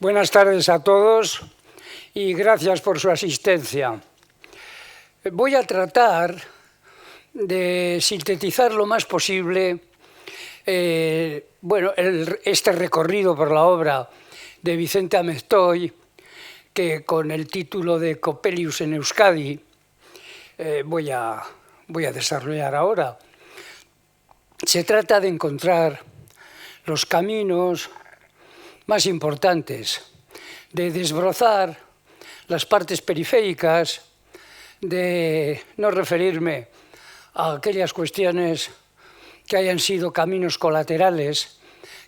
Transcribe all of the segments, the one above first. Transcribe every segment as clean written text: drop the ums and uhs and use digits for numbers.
Buenas tardes a todos y gracias por su asistencia. Voy a tratar de sintetizar lo más posible este recorrido por la obra de Vicente Amestoy, que con el título de Coppelius en Euskadi voy a desarrollar ahora. Se trata de encontrar los caminos más importantes, de desbrozar las partes periféricas, de no referirme a aquellas cuestiones que hayan sido caminos colaterales,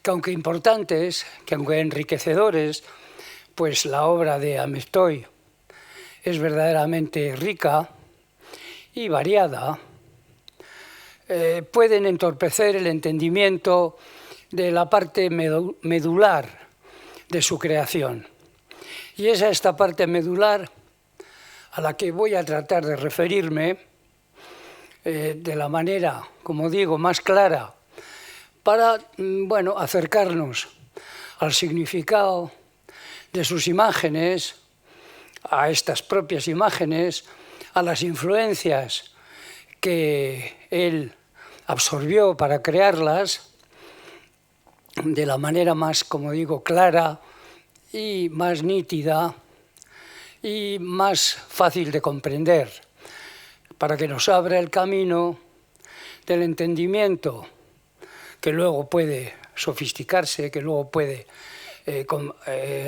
que aunque importantes, que aunque enriquecedores, pues la obra de Amestoy es verdaderamente rica y variada, pueden entorpecer el entendimiento de la parte medular de su creación. Y es a esta parte medular a la que voy a tratar de referirme de la manera, como digo, más clara, para acercarnos al significado de sus imágenes, a estas propias imágenes, a las influencias que él absorbió para crearlas, de la manera más, como digo, clara y más nítida y más fácil de comprender, para que nos abra el camino del entendimiento, que luego puede sofisticarse, que luego puede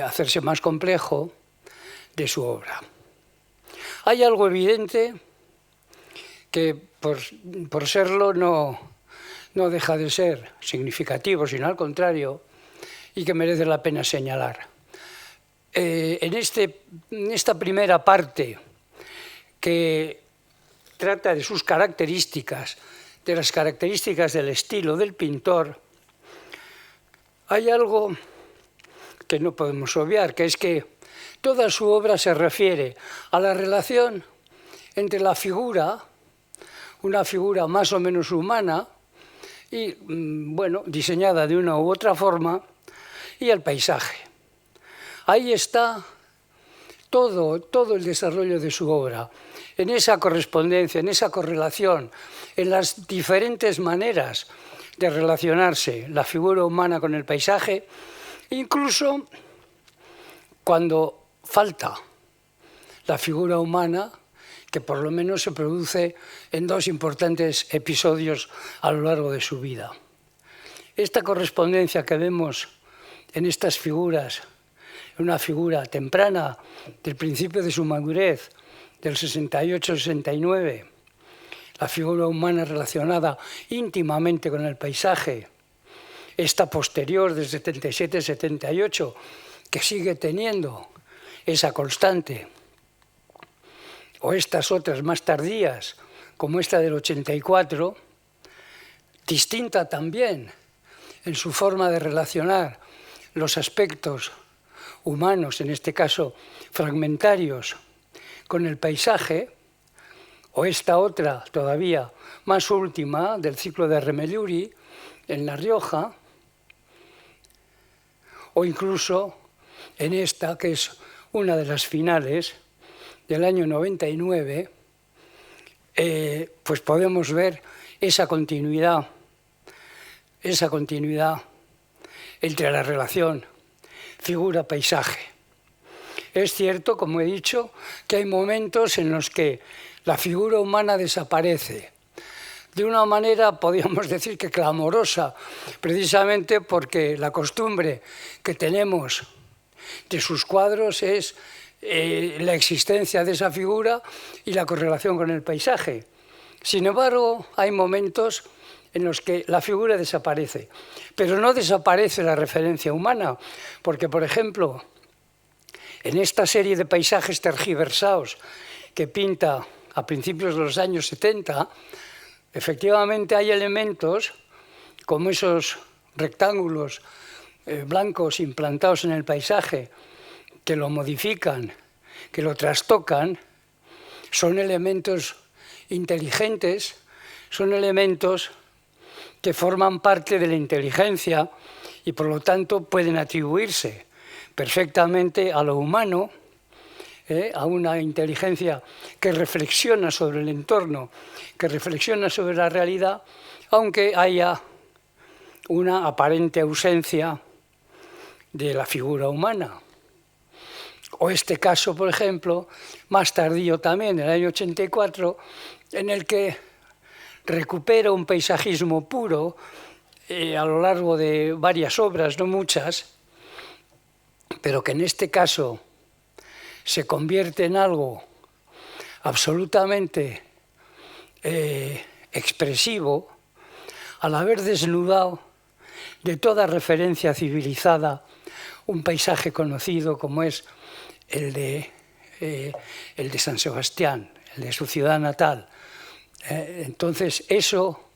hacerse más complejo, de su obra. Hay algo evidente que por serlo no deja de ser significativo, sino al contrario, y que merece la pena señalar. En esta primera parte, que trata de sus características, de las características del estilo del pintor, hay algo que no podemos obviar, que es que toda su obra se refiere a la relación entre la figura, una figura más o menos humana, y diseñada de una u otra forma, y el paisaje. Ahí está todo el desarrollo de su obra, en esa correspondencia, en esa correlación, en las diferentes maneras de relacionarse la figura humana con el paisaje, incluso cuando falta la figura humana, que por lo menos se produce en dos importantes episodios a lo largo de su vida. Esta correspondencia que vemos en estas figuras, una figura temprana del principio de su madurez, del 68-69, la figura humana relacionada íntimamente con el paisaje, esta posterior del 77-78, que sigue teniendo esa constante, o estas otras más tardías, como esta del 84, distinta también en su forma de relacionar los aspectos humanos, en este caso fragmentarios, con el paisaje, o esta otra todavía más última del ciclo de Remelluri en La Rioja, o incluso en esta, que es una de las finales del año 99, pues podemos ver esa continuidad entre la relación figura-paisaje. Es cierto, como he dicho, que hay momentos en los que la figura humana desaparece, de una manera, podríamos decir que clamorosa, precisamente porque la costumbre que tenemos de sus cuadros es la existencia de esa figura y la correlación con el paisaje. Sin embargo, hay momentos en los que la figura desaparece, pero no desaparece la referencia humana, porque, por ejemplo, en esta serie de paisajes tergiversados que pinta a principios de los años 70, efectivamente hay elementos como esos rectángulos blancos implantados en el paisaje que lo modifican, que lo trastocan, son elementos inteligentes, son elementos que forman parte de la inteligencia y por lo tanto pueden atribuirse perfectamente a lo humano, a una inteligencia que reflexiona sobre el entorno, que reflexiona sobre la realidad, aunque haya una aparente ausencia de la figura humana. O este caso, por ejemplo, más tardío también, en el año 84, en el que recupera un paisajismo puro a lo largo de varias obras, no muchas, pero que en este caso se convierte en algo absolutamente expresivo, al haber desnudado de toda referencia civilizada un paisaje conocido como es el de San Sebastián, el de su ciudad natal. Entonces eso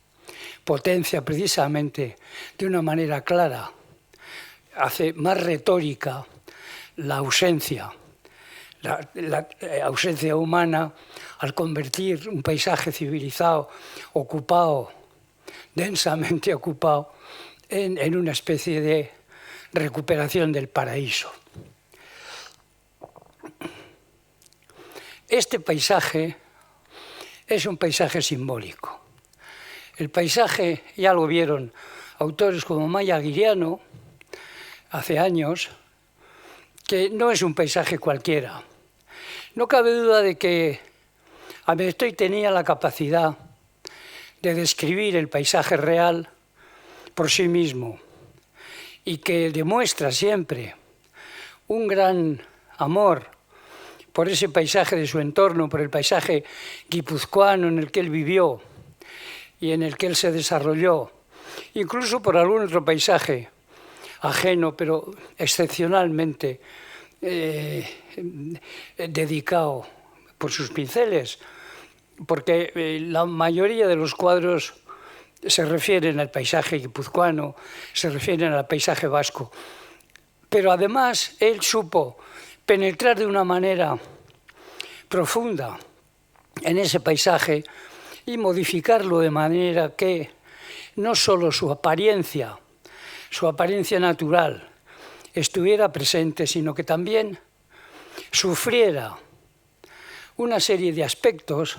potencia precisamente de una manera clara, hace más retórica la ausencia humana al convertir un paisaje civilizado, ocupado, densamente ocupado, en una especie de recuperación del paraíso. Este paisaje es un paisaje simbólico. El paisaje, ya lo vieron autores como Maya Guiriano hace años, que no es un paisaje cualquiera. No cabe duda de que Amestoy tenía la capacidad de describir el paisaje real por sí mismo y que demuestra siempre un gran amor por ese paisaje de su entorno, por el paisaje guipuzcoano en el que él vivió y en el que él se desarrolló, incluso por algún otro paisaje ajeno, pero excepcionalmente dedicado por sus pinceles, porque la mayoría de los cuadros se refieren al paisaje guipuzcoano, se refieren al paisaje vasco. Pero además él supo penetrar de una manera profunda en ese paisaje y modificarlo de manera que no solo su apariencia natural estuviera presente, sino que también sufriera una serie de aspectos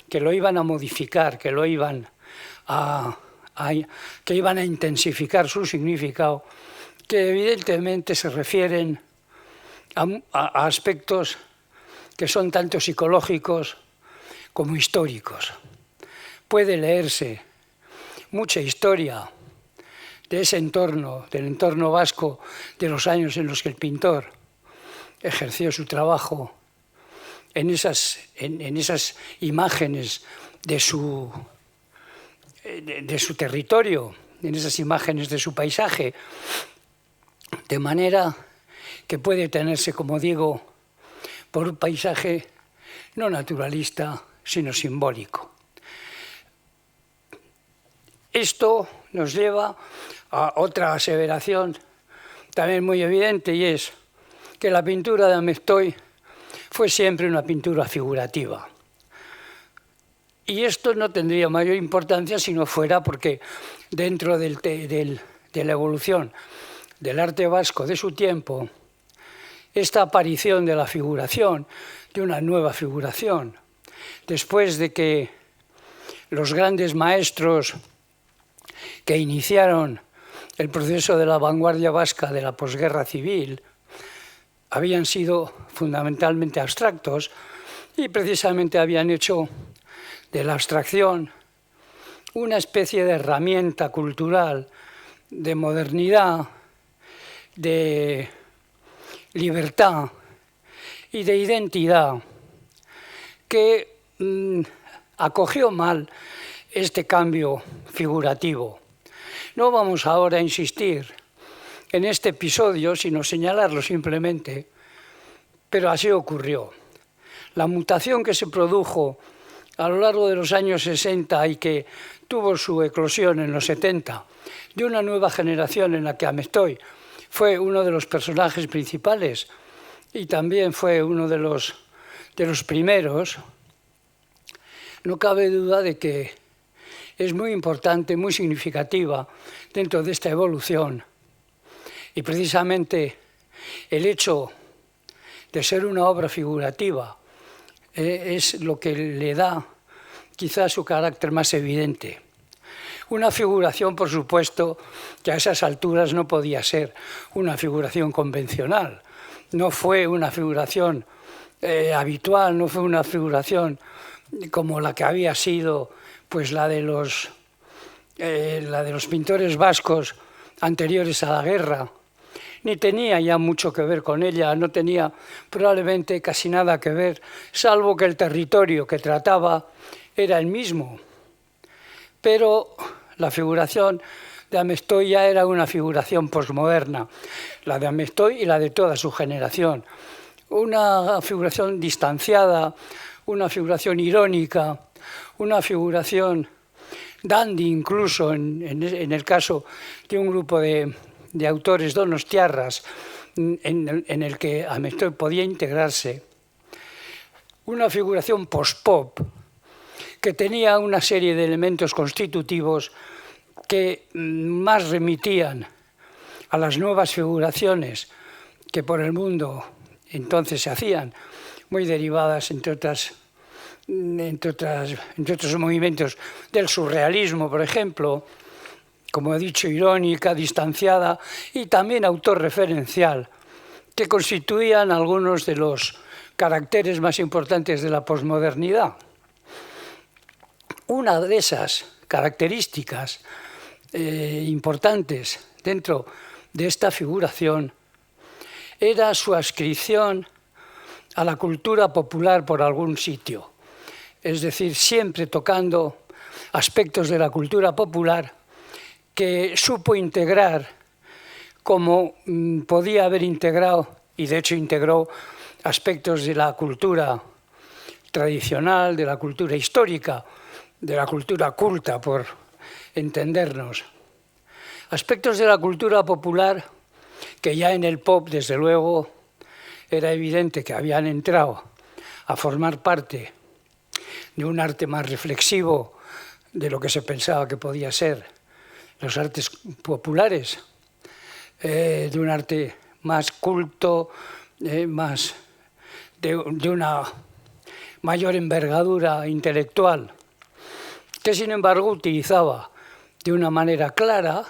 que lo iban a modificar, que iban a intensificar su significado, que evidentemente se refieren a aspectos que son tanto psicológicos como históricos. Puede leerse mucha historia de ese entorno, del entorno vasco, de los años en los que el pintor ejerció su trabajo, en esas imágenes de su territorio, en esas imágenes de su paisaje, de manera que puede tenerse, como digo, por un paisaje no naturalista, sino simbólico. Esto nos lleva a otra aseveración también muy evidente, y es que la pintura de Amestoy fue siempre una pintura figurativa. Y esto no tendría mayor importancia si no fuera porque dentro de la evolución del arte vasco de su tiempo, esta aparición de la figuración, de una nueva figuración, después de que los grandes maestros que iniciaron el proceso de la vanguardia vasca de la posguerra civil habían sido fundamentalmente abstractos y precisamente habían hecho de la abstracción una especie de herramienta cultural, de modernidad, de libertad y de identidad que acogió mal este cambio figurativo. No vamos ahora a insistir en este episodio, sino señalarlo simplemente, pero así ocurrió. La mutación que se produjo a lo largo de los años 60 y que tuvo su eclosión en los 70, de una nueva generación en la que Amestoy fue uno de los personajes principales y también fue uno de los primeros, no cabe duda de que es muy importante, muy significativa dentro de esta evolución. Y precisamente el hecho de ser una obra figurativa es lo que le da quizás su carácter más evidente. Una figuración, por supuesto, que a esas alturas no podía ser una figuración convencional. No fue una figuración habitual, no fue una figuración como la que había sido pues la de los pintores vascos anteriores a la guerra. Ni tenía ya mucho que ver con ella, no tenía probablemente casi nada que ver, salvo que el territorio que trataba era el mismo. Pero la figuración de Amestoy ya era una figuración posmoderna, la de Amestoy y la de toda su generación. Una figuración distanciada, una figuración irónica, una figuración dandy incluso en el caso de un grupo de autores donostiarras en el que Amestoy podía integrarse. Una figuración post-pop que tenía una serie de elementos constitutivos que más remitían a las nuevas figuraciones que por el mundo entonces se hacían, muy derivadas, entre otros movimientos del surrealismo, por ejemplo, como he dicho, irónica, distanciada y también autorreferencial, que constituían algunos de los caracteres más importantes de la posmodernidad. Una de esas características importantes dentro de esta figuración era su adscripción a la cultura popular por algún sitio, es decir, siempre tocando aspectos de la cultura popular que supo integrar como podía haber integrado, y de hecho integró aspectos de la cultura tradicional, de la cultura histórica, de la cultura culta, por entendernos. Aspectos de la cultura popular que ya en el pop, desde luego, era evidente que habían entrado a formar parte de un arte más reflexivo de lo que se pensaba que podía ser los artes populares, de un arte más culto, más de una mayor envergadura intelectual, que sin embargo utilizaba de una manera clara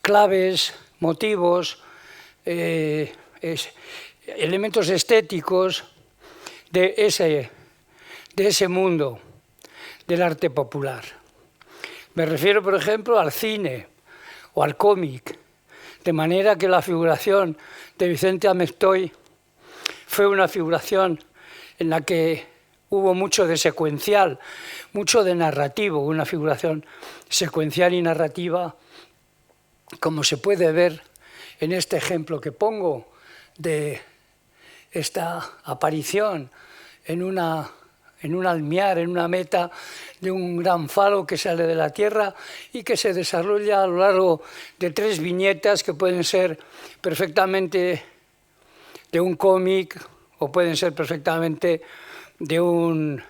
claves, motivos, elementos estéticos de ese mundo del arte popular. Me refiero, por ejemplo, al cine o al cómic, de manera que la figuración de Vicente Amestoy fue una figuración en la que hubo mucho de secuencial, mucho de narrativo, una figuración secuencial y narrativa, como se puede ver en este ejemplo que pongo de esta aparición en un almiar, en una meta de un gran falo que sale de la tierra y que se desarrolla a lo largo de 3 viñetas que pueden ser perfectamente de un cómic o pueden ser perfectamente de un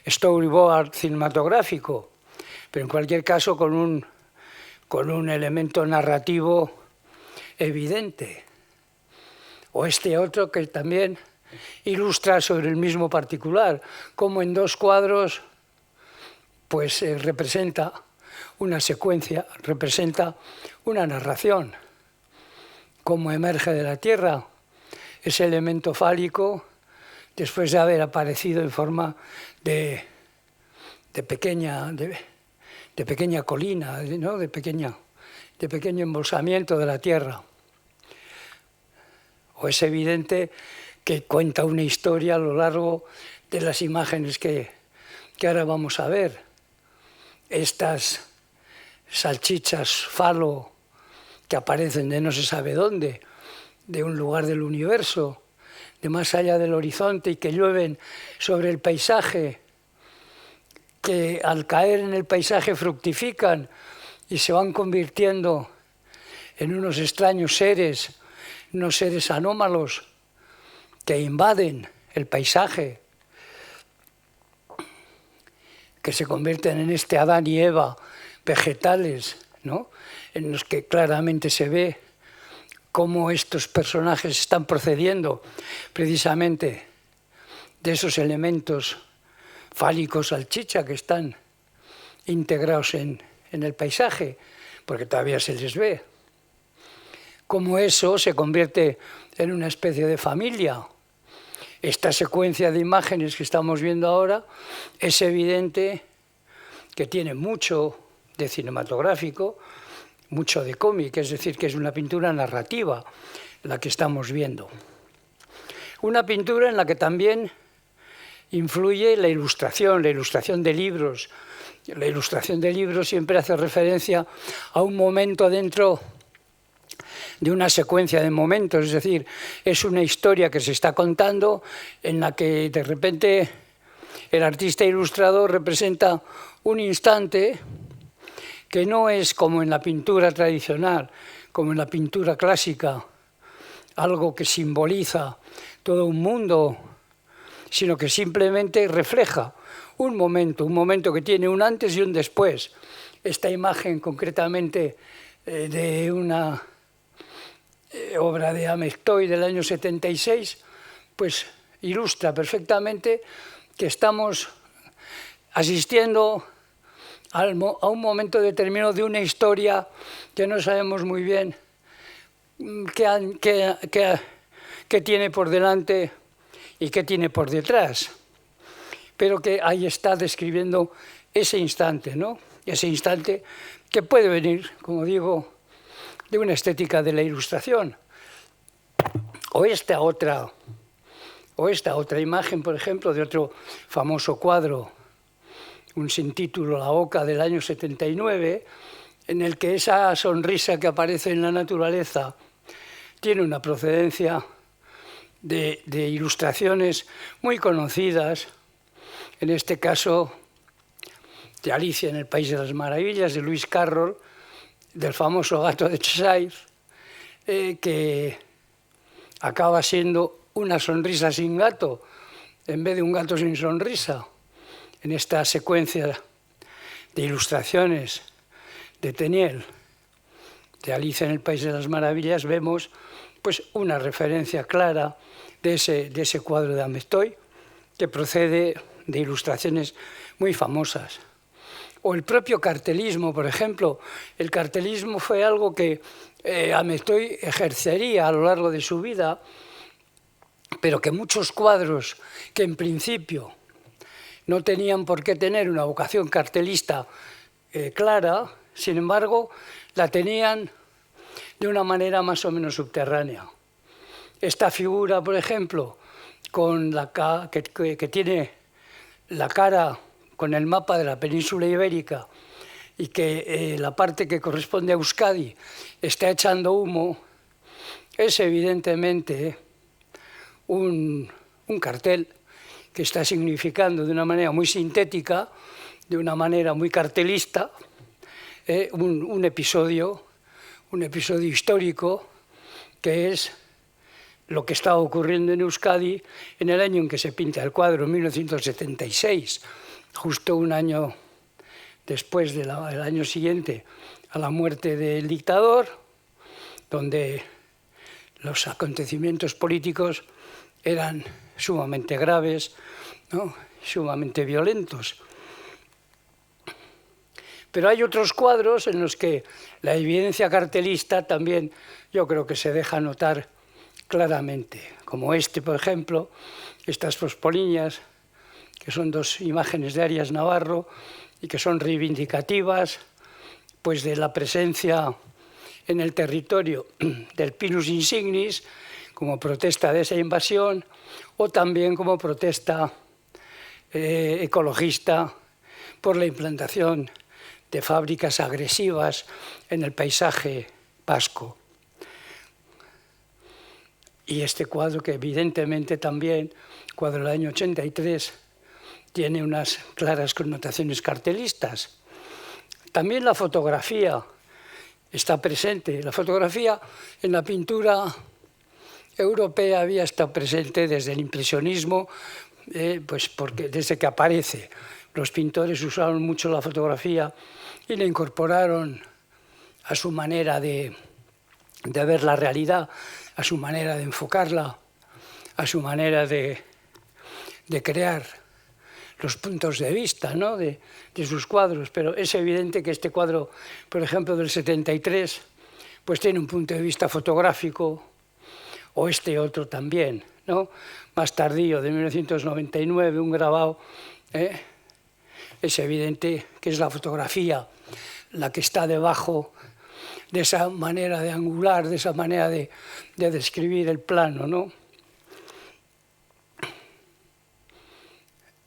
storyboard cinematográfico, pero en cualquier caso con un elemento narrativo evidente. O este otro que también ilustra sobre el mismo particular, como en 2 cuadros pues representa una secuencia, representa una narración, cómo emerge de la tierra ese elemento fálico después de haber aparecido en forma de pequeña colina, ¿no? de pequeño embolsamiento de la tierra. O es evidente que cuenta una historia a lo largo de las imágenes que ahora vamos a ver. Estas salchichas falo que aparecen de no se sabe dónde, de un lugar del universo, de más allá del horizonte y que llueven sobre el paisaje, que al caer en el paisaje fructifican y se van convirtiendo en unos extraños seres, unos seres anómalos que invaden el paisaje, que se convierten en este Adán y Eva vegetales, ¿no? En los que claramente se ve cómo estos personajes están procediendo precisamente de esos elementos fálicos salchicha que están integrados en el paisaje, porque todavía se les ve. Cómo eso se convierte en una especie de familia. Esta secuencia de imágenes que estamos viendo ahora es evidente que tiene mucho de cinematográfico, mucho de cómic, es decir, que es una pintura narrativa la que estamos viendo. Una pintura en la que también influye la ilustración de libros. La ilustración de libros siempre hace referencia a un momento dentro de una secuencia de momentos, es decir, es una historia que se está contando en la que de repente el artista ilustrador representa un instante que no es como en la pintura tradicional, como en la pintura clásica, algo que simboliza todo un mundo, sino que simplemente refleja un momento que tiene un antes y un después. Esta imagen concretamente de una obra de Amestoy del año 76, pues ilustra perfectamente que estamos asistiendo a un momento determinado de una historia que no sabemos muy bien qué tiene por delante y qué tiene por detrás, pero que ahí está describiendo ese instante, ¿no? Ese instante que puede venir, como digo, de una estética de la ilustración. O esta otra imagen, por ejemplo, de otro famoso cuadro, un sin título, La Oca, del año 79, en el que esa sonrisa que aparece en la naturaleza tiene una procedencia de ilustraciones muy conocidas, en este caso de Alicia en el País de las Maravillas, de Lewis Carroll, del famoso gato de Cheshire, que acaba siendo una sonrisa sin gato, en vez de un gato sin sonrisa. En esta secuencia de ilustraciones de Tenniel, de Alicia en el País de las Maravillas, vemos pues una referencia clara de ese cuadro de Amestoy, que procede de ilustraciones muy famosas. O el propio cartelismo, por ejemplo. El cartelismo fue algo que Amestoy ejercería a lo largo de su vida, pero que muchos cuadros que en principio no tenían por qué tener una vocación cartelista clara, sin embargo, la tenían de una manera más o menos subterránea. Esta figura, por ejemplo, que tiene la cara con el mapa de la península ibérica y que la parte que corresponde a Euskadi está echando humo, es evidentemente un cartel que está significando de una manera muy sintética, de una manera muy cartelista, un episodio histórico que es lo que estaba ocurriendo en Euskadi en el año en que se pinta el cuadro, en 1976, justo un año después del año siguiente a la muerte del dictador, donde los acontecimientos políticos eran sumamente graves, ¿no? Sumamente violentos. Pero hay otros cuadros en los que la evidencia cartelista también yo creo que se deja notar claramente, como este, por ejemplo, estas pospoliñas, que son dos imágenes de Arias Navarro y que son reivindicativas pues, de la presencia en el territorio del Pinus insignis, como protesta de esa invasión, o también como protesta ecologista por la implantación de fábricas agresivas en el paisaje vasco. Y este cuadro, que evidentemente también, cuadro del año 83, tiene unas claras connotaciones cartelistas. También la fotografía está presente. La fotografía en la pintura europea había estado presente desde el impresionismo, pues porque desde que aparece. Los pintores usaron mucho la fotografía y la incorporaron a su manera de de ver la realidad, a su manera de enfocarla, a su manera de crear los puntos de vista, ¿no?, de sus cuadros. Pero es evidente que este cuadro, por ejemplo, del 73, pues tiene un punto de vista fotográfico, o este otro también, ¿no?, más tardío, de 1999, un grabado. Es evidente que es la fotografía la que está debajo de esa manera de angular, de esa manera de describir el plano, ¿no?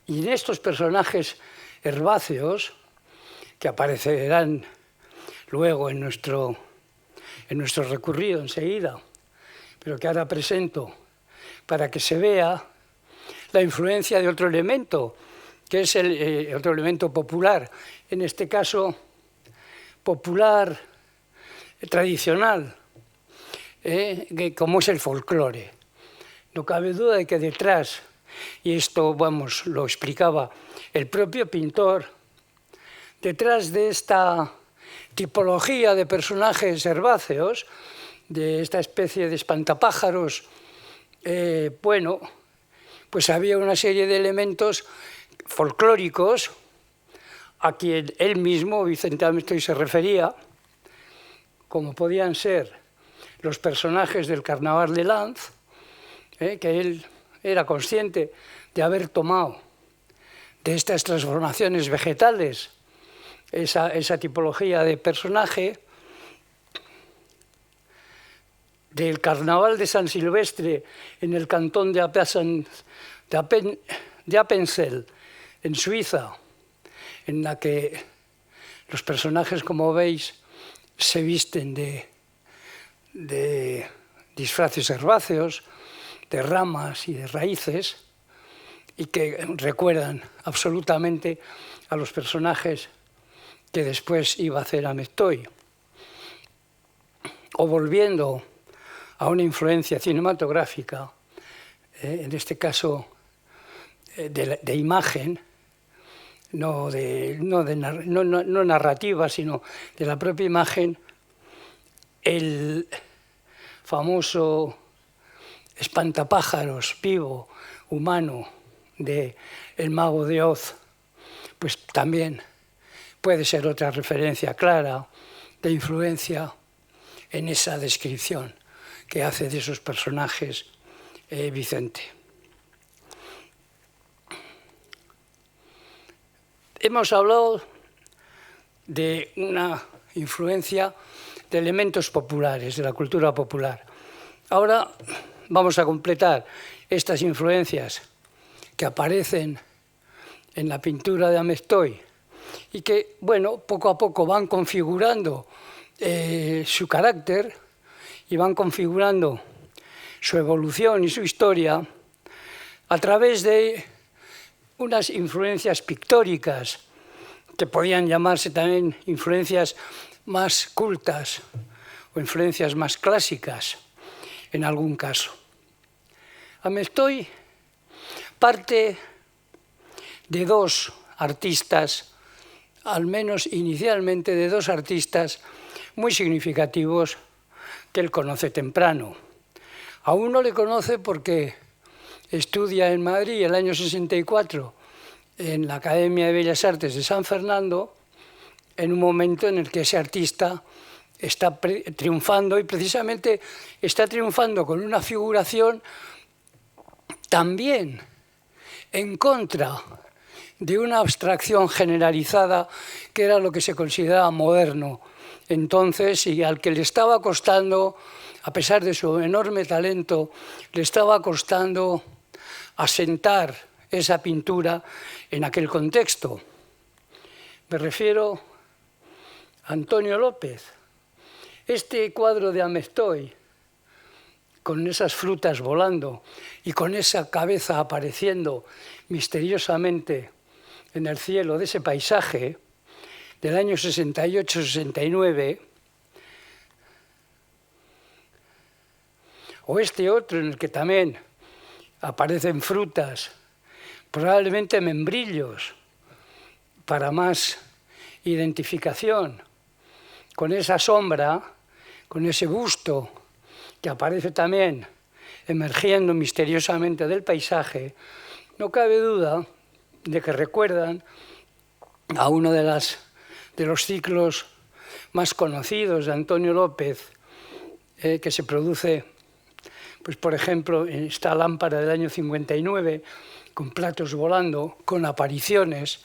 Y en estos personajes herbáceos, que aparecerán luego en nuestro recorrido enseguida, pero que ahora presento para que se vea la influencia de otro elemento, que es el otro elemento popular, en este caso popular tradicional, que como es el folclore. No cabe duda de que detrás, y esto, vamos, lo explicaba el propio pintor, detrás de esta tipología de personajes herbáceos, de esta especie de espantapájaros, bueno, pues había una serie de elementos folclóricos a quien él mismo, Vicente Amestoy, se refería, como podían ser los personajes del Carnaval de Lanz, que él era consciente de haber tomado de estas transformaciones vegetales esa tipología de personaje. Del Carnaval de San Silvestre en el cantón de Appenzell, en Suiza, en la que los personajes, como veis, se visten de disfraces herbáceos, de ramas y de raíces, y que recuerdan absolutamente a los personajes que después iba a hacer Amestoy. O volviendo a una influencia cinematográfica, en este caso de imagen, no narrativa, sino de la propia imagen, el famoso espantapájaros vivo, humano, de El Mago de Oz, pues también puede ser otra referencia clara de influencia en esa descripción que hace de esos personajes Vicente. Hemos hablado de una influencia de elementos populares, de la cultura popular. Ahora vamos a completar estas influencias que aparecen en la pintura de Amestoy y que, bueno, poco a poco van configurando su carácter y van configurando su evolución y su historia a través de unas influencias pictóricas que podían llamarse también influencias más cultas o influencias más clásicas en algún caso. Amestoy parte de dos artistas, al menos inicialmente de dos artistas muy significativos que él conoce temprano. A uno le conoce porque estudia en Madrid el año 64 en la Academia de Bellas Artes de San Fernando, en un momento en el que ese artista está triunfando, y precisamente está triunfando con una figuración también en contra de una abstracción generalizada que era lo que se consideraba moderno entonces, y al que le estaba costando, a pesar de su enorme talento, le estaba costando asentar esa pintura en aquel contexto. Me refiero a Antonio López. Este cuadro de Amestoy, con esas frutas volando y con esa cabeza apareciendo misteriosamente en el cielo de ese paisaje del año 68-69, o este otro en el que también aparecen frutas, probablemente membrillos, para más identificación, con esa sombra, con ese busto que aparece también emergiendo misteriosamente del paisaje, no cabe duda de que recuerdan a uno de los ciclos más conocidos de Antonio López, que se produce, pues, por ejemplo, en esta lámpara del año 59, con platos volando, con apariciones,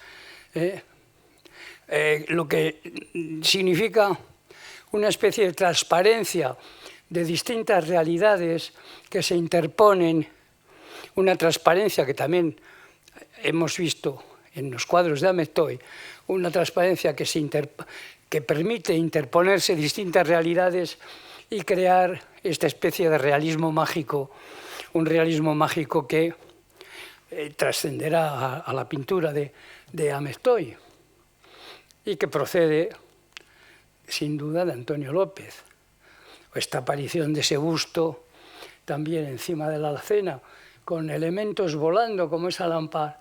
lo que significa una especie de transparencia de distintas realidades que se interponen, una transparencia que también hemos visto en los cuadros de Amestoy, una transparencia que permite interponerse distintas realidades y crear esta especie de realismo mágico, un realismo mágico que trascenderá a la pintura de Amestoy y que procede, sin duda, de Antonio López. Esta aparición de ese busto también encima de la alacena, con elementos volando como esa lámpara,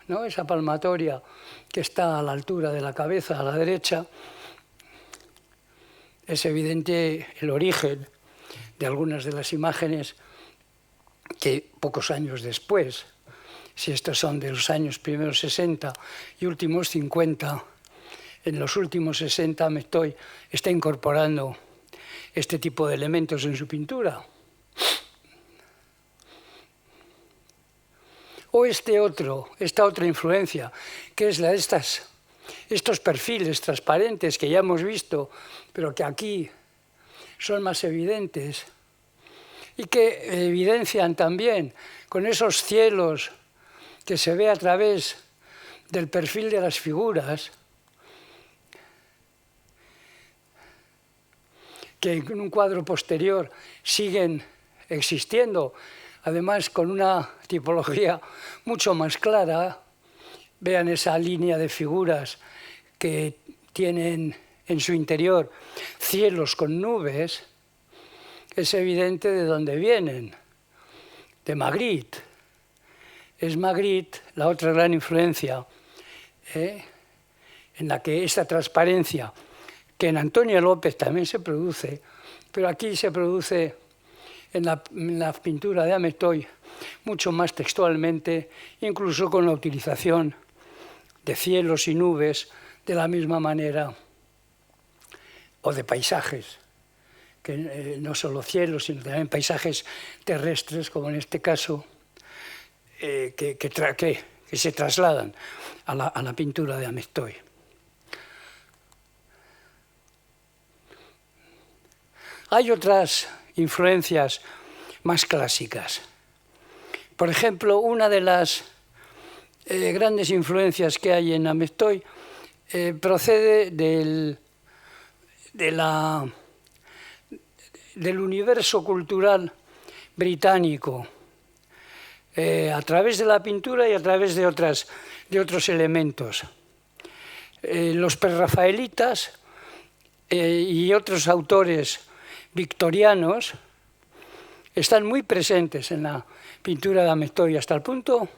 ¿no? Esa palmatoria que está a la altura de la cabeza, a la derecha. Es evidente el origen de algunas de las imágenes que pocos años después, si estos son de los años primeros 60 y últimos 50, en los últimos 60 Amestoy está incorporando este tipo de elementos en su pintura. O esta otra influencia, que es la de estos perfiles transparentes que ya hemos visto, pero que aquí son más evidentes y que evidencian también con esos cielos que se ve a través del perfil de las figuras, que en un cuadro posterior siguen existiendo, además con una tipología mucho más clara. Vean esa línea de figuras que tienen en su interior cielos con nubes. Es evidente de dónde vienen, de Magritte. Es Magritte la otra gran influencia, en la que esta transparencia, que en Antonio López también se produce, pero aquí se produce en la pintura de Amestoy mucho más textualmente, incluso con la utilización de cielos y nubes de la misma manera, o de paisajes, que no solo cielos, sino también paisajes terrestres, como en este caso, que se trasladan a la pintura de Amestoy. Hay otras influencias más clásicas. Por ejemplo, una de las grandes influencias que hay en Amestoy procede del universo cultural británico, a través de la pintura y a través de otros elementos. Los prerrafaelitas y otros autores victorianos están muy presentes en la pintura de Amestoy, hasta el punto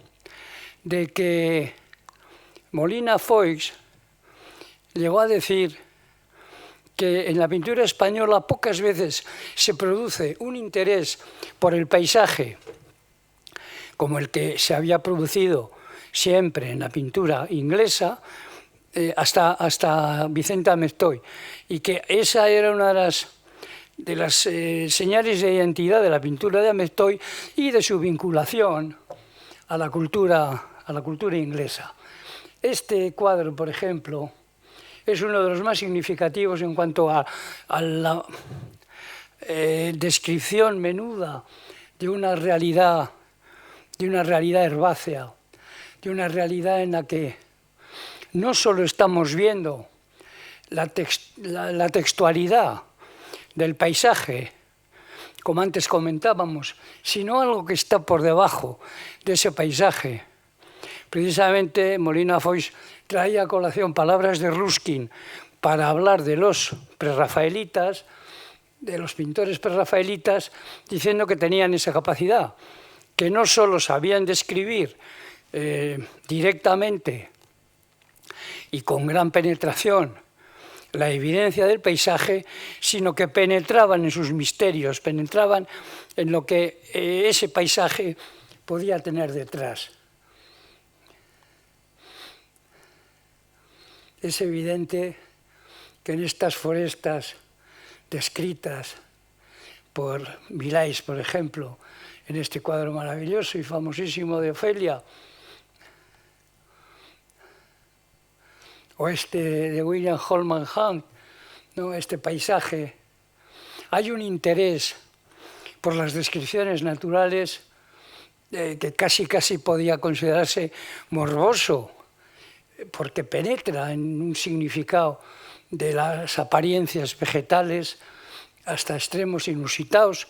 de que Molina Foix llegó a decir que en la pintura española pocas veces se produce un interés por el paisaje como el que se había producido siempre en la pintura inglesa, hasta Vicente Amestoy, y que esa era una de las señales de identidad de la pintura de Amestoy y de su vinculación a la cultura inglesa. Este cuadro, por ejemplo, es uno de los más significativos en cuanto a la descripción menuda de una realidad herbácea, de una realidad en la que no solo estamos viendo la textualidad del paisaje, como antes comentábamos, sino algo que está por debajo de ese paisaje. Precisamente Molina Foix traía a colación palabras de Ruskin para hablar de los prerrafaelitas, de los pintores prerrafaelitas, diciendo que tenían esa capacidad, que no solo sabían describir directamente y con gran penetración la evidencia del paisaje, sino que penetraban en sus misterios, penetraban en lo que ese paisaje podía tener detrás. Es evidente que en estas forestas descritas por Millais, por ejemplo, en este cuadro maravilloso y famosísimo de Ofelia, o este de William Holman Hunt, ¿no? Este paisaje, hay un interés por las descripciones naturales que casi podía considerarse morboso, porque penetra en un significado de las apariencias vegetales hasta extremos inusitados,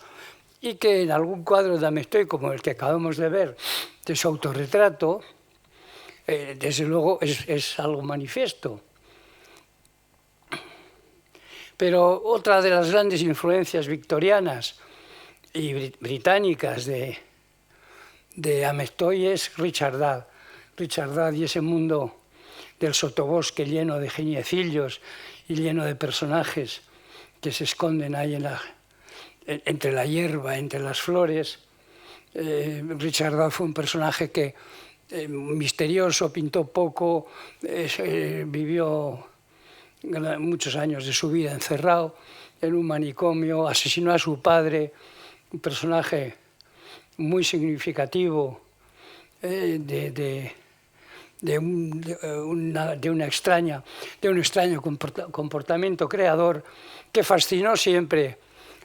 y que en algún cuadro de Amestoy, como el que acabamos de ver, de su autorretrato, desde luego es algo manifiesto. Pero otra de las grandes influencias victorianas y británicas de Amestoy es Richard Dad. Richard Dad y ese mundo del sotobosque lleno de geniecillos y lleno de personajes que se esconden ahí entre la hierba, entre las flores. Richard Dad fue un personaje que misterioso, pintó poco, vivió muchos años de su vida encerrado en un manicomio, asesinó a su padre, un personaje muy significativo de un extraño comportamiento creador que fascinó siempre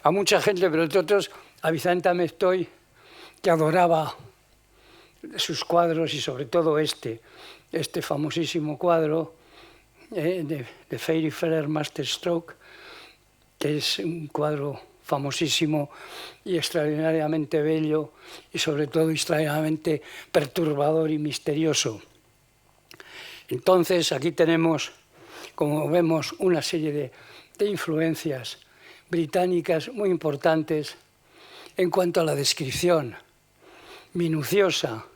a mucha gente, pero entre otros a Vicente Amestoy, que adoraba sus cuadros y sobre todo este famosísimo cuadro de Fairy Feller Masterstroke, que es un cuadro famosísimo y extraordinariamente bello y sobre todo extraordinariamente perturbador y misterioso. Entonces aquí tenemos, como vemos, una serie de influencias británicas muy importantes en cuanto a la descripción minuciosa,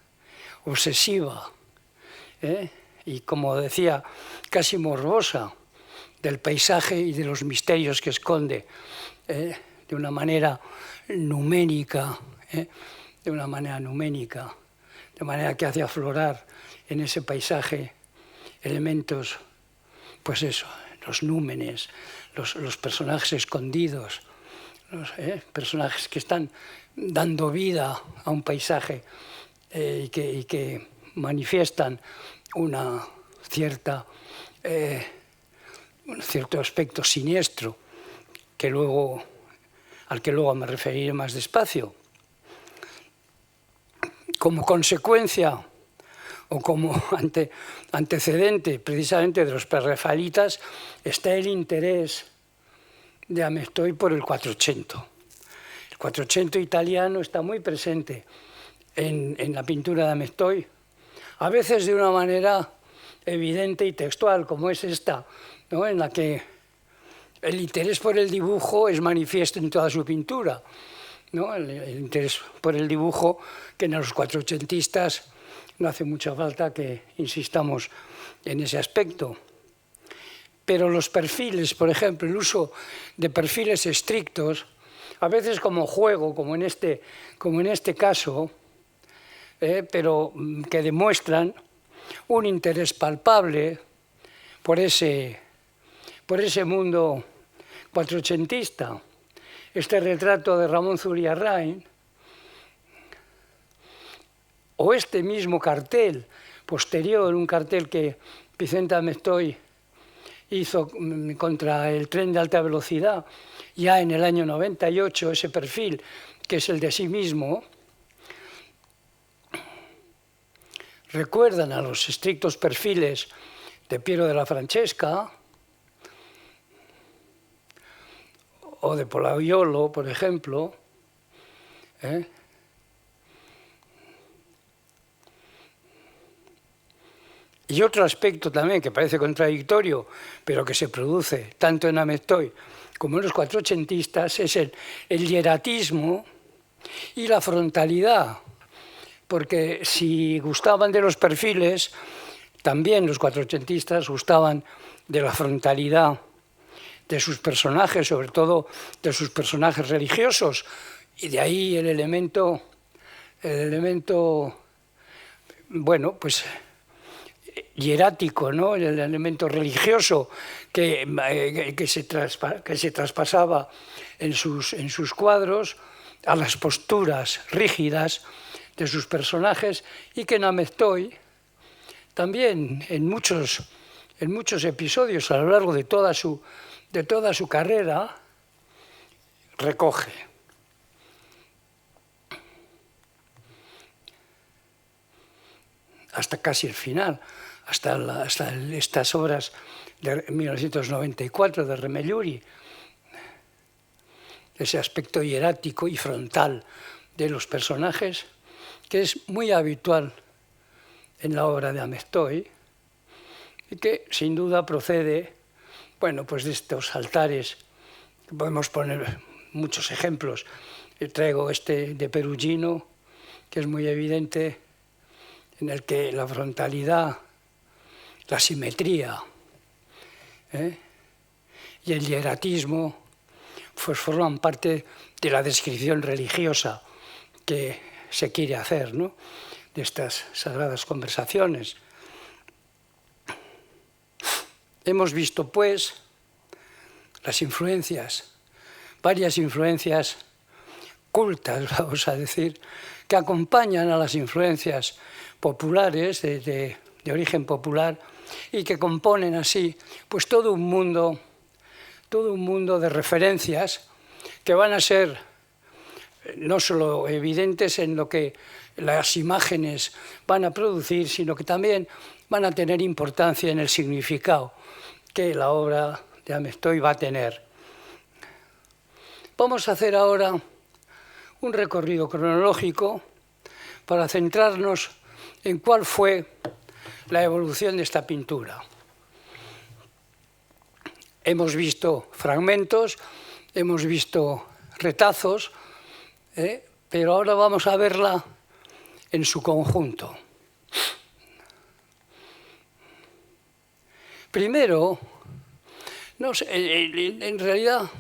obsesiva, y como decía, casi morbosa del paisaje y de los misterios que esconde, de una manera numénica, de manera que hace aflorar en ese paisaje elementos, pues eso, los númenes, los personajes escondidos, los personajes que están dando vida a un paisaje y que manifiestan un cierto aspecto siniestro al que luego me referiré más despacio. Como consecuencia o como antecedente precisamente de los prerrafaelitas está el interés de Amestoy por el Quattrocento. El Quattrocento italiano está muy presente en la pintura de Amestoy, a veces de una manera evidente y textual, como es esta, ¿no? En la que el interés por el dibujo es manifiesto en toda su pintura, ¿no? El interés por el dibujo que en los cuatrocentistas no hace mucha falta que insistamos en ese aspecto. Pero los perfiles, por ejemplo, el uso de perfiles estrictos, a veces como juego, como en este caso, pero que demuestran un interés palpable por ese mundo cuatrocentista. Este retrato de Ramón Zuriarrain, o este mismo cartel posterior, un cartel que Vicente Amestoy hizo contra el tren de alta velocidad ya en el año 98, ese perfil que es el de sí mismo, recuerdan a los estrictos perfiles de Piero della Francesca o de Pollaiuolo, por ejemplo. Y otro aspecto también que parece contradictorio, pero que se produce tanto en Amestoy como en los cuatrocentistas, es el hieratismo y la frontalidad. Porque si gustaban de los perfiles, también los cuatrocentistas gustaban de la frontalidad de sus personajes, sobre todo de sus personajes religiosos, y de ahí el elemento bueno, pues hierático, ¿no? El elemento religioso que se traspasaba en sus cuadros a las posturas rígidas de sus personajes, y que Nameztoy también en muchos episodios a lo largo de toda su carrera recoge. Hasta casi el final, hasta estas obras de 1994 de Remelluri, ese aspecto hierático y frontal de los personajes, que es muy habitual en la obra de Nameztoy, y que sin duda procede, bueno, pues de estos altares. Podemos poner muchos ejemplos. Traigo este de Perugino, que es muy evidente, en el que la frontalidad, la simetría y el hieratismo pues forman parte de la descripción religiosa que se quiere hacer, ¿no?, de estas sagradas conversaciones. Hemos visto, pues, las influencias, varias influencias cultas, vamos a decir, que acompañan a las influencias populares, de origen popular, y que componen así pues todo un mundo de referencias que van a ser no solo evidentes en lo que las imágenes van a producir, sino que también van a tener importancia en el significado que la obra de Nameztoy va a tener. Vamos a hacer ahora un recorrido cronológico para centrarnos en cuál fue la evolución de esta pintura. Hemos visto fragmentos, hemos visto retazos, pero ahora vamos a verla en su conjunto. Primero, no sé, en realidad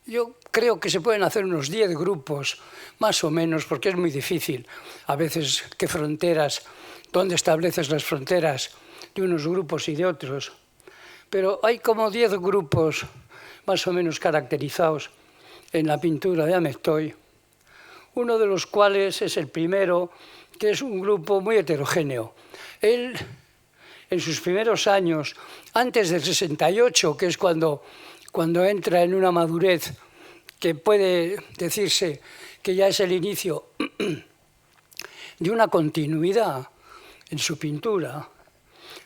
yo creo que se pueden hacer unos 10 grupos, más o menos, porque es muy difícil a veces qué fronteras, dónde estableces las fronteras de unos grupos y de otros. Pero hay como 10 grupos más o menos caracterizados en la pintura de Nameztoy, uno de los cuales es el primero, que es un grupo muy heterogéneo. Él, en sus primeros años, antes del 68, que es cuando entra en una madurez que puede decirse que ya es el inicio de una continuidad en su pintura,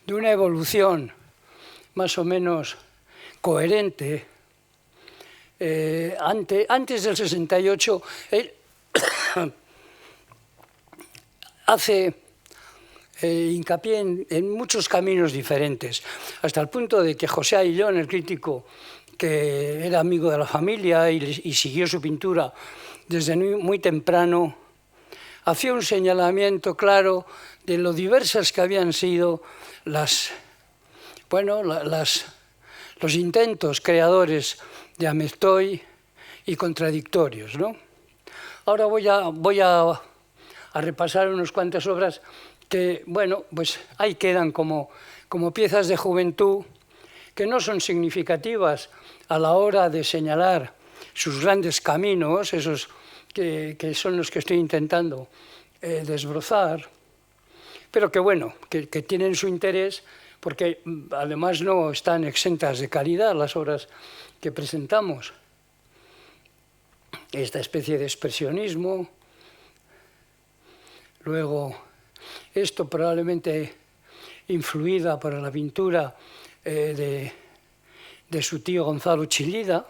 de una evolución más o menos coherente. Antes del 68, él hace hincapié en muchos caminos diferentes, hasta el punto de que José Aillón, el crítico, que era amigo de la familia y siguió su pintura desde muy temprano, hacía un señalamiento claro de lo diversas que habían sido los intentos creadores de Nameztoy y contradictorios, ¿no? Ahora voy a repasar unas cuantas obras que, bueno, pues ahí quedan como piezas de juventud que no son significativas a la hora de señalar sus grandes caminos, esos que son los que estoy intentando desbrozar, pero que, bueno, que tienen su interés, porque además no están exentas de calidad las obras que presentamos. Esta especie de expresionismo, luego esto probablemente influida por la pintura de su tío Gonzalo Chillida,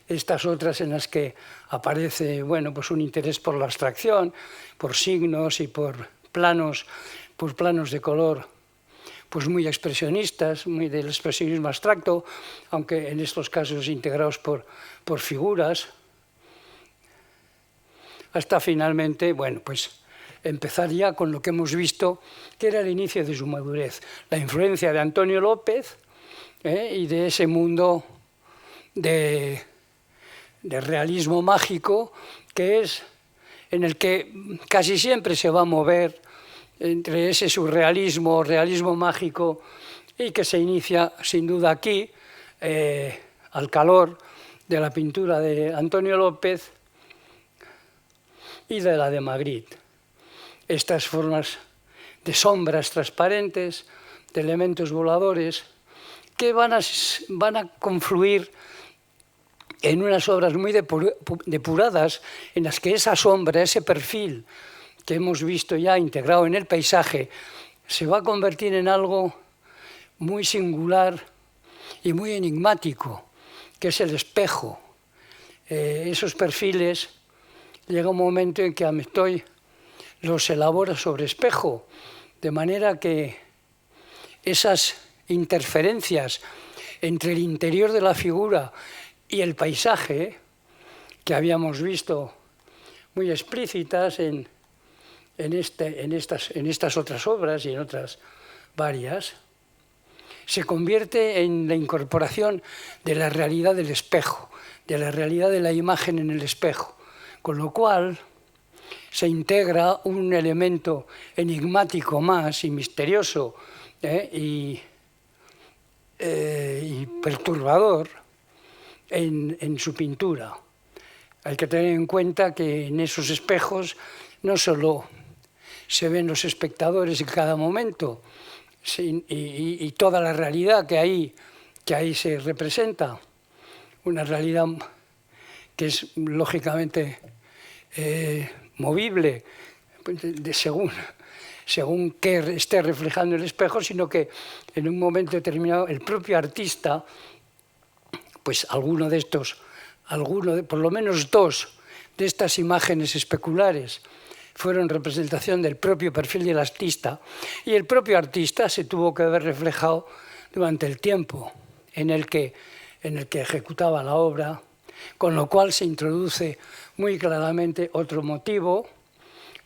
estas otras en las que aparece, bueno, pues un interés por la abstracción, por signos y por planos de color pues muy expresionistas, muy del expresionismo abstracto, aunque en estos casos integrados por figuras, hasta finalmente, bueno, pues empezar ya con lo que hemos visto, que era el inicio de su madurez. La influencia de Antonio López y de ese mundo de realismo mágico, que es en el que casi siempre se va a mover entre ese surrealismo, realismo mágico, y que se inicia sin duda aquí, al calor de la pintura de Antonio López y de la de Magritte. Estas formas de sombras transparentes, de elementos voladores, que van a confluir en unas obras muy depuradas, en las que esa sombra, ese perfil que hemos visto ya integrado en el paisaje, se va a convertir en algo muy singular y muy enigmático, que es el espejo. Esos perfiles, llega un momento en que Amestoy los elabora sobre espejo, de manera que esas interferencias entre el interior de la figura y el paisaje, que habíamos visto muy explícitas en estas otras obras y en otras varias, se convierte en la incorporación de la realidad del espejo, de la realidad de la imagen en el espejo, con lo cual se integra un elemento enigmático más y misterioso y perturbador en su pintura. Hay que tener en cuenta que en esos espejos no solo se ven los espectadores en cada momento y toda la realidad que ahí se representa, una realidad que es lógicamente movible según qué esté reflejando el espejo, sino que en un momento determinado el propio artista, pues por lo menos dos de estas imágenes especulares fueron representación del propio perfil del artista, y el propio artista se tuvo que ver reflejado durante el tiempo en el que ejecutaba la obra, con lo cual se introduce muy claramente otro motivo,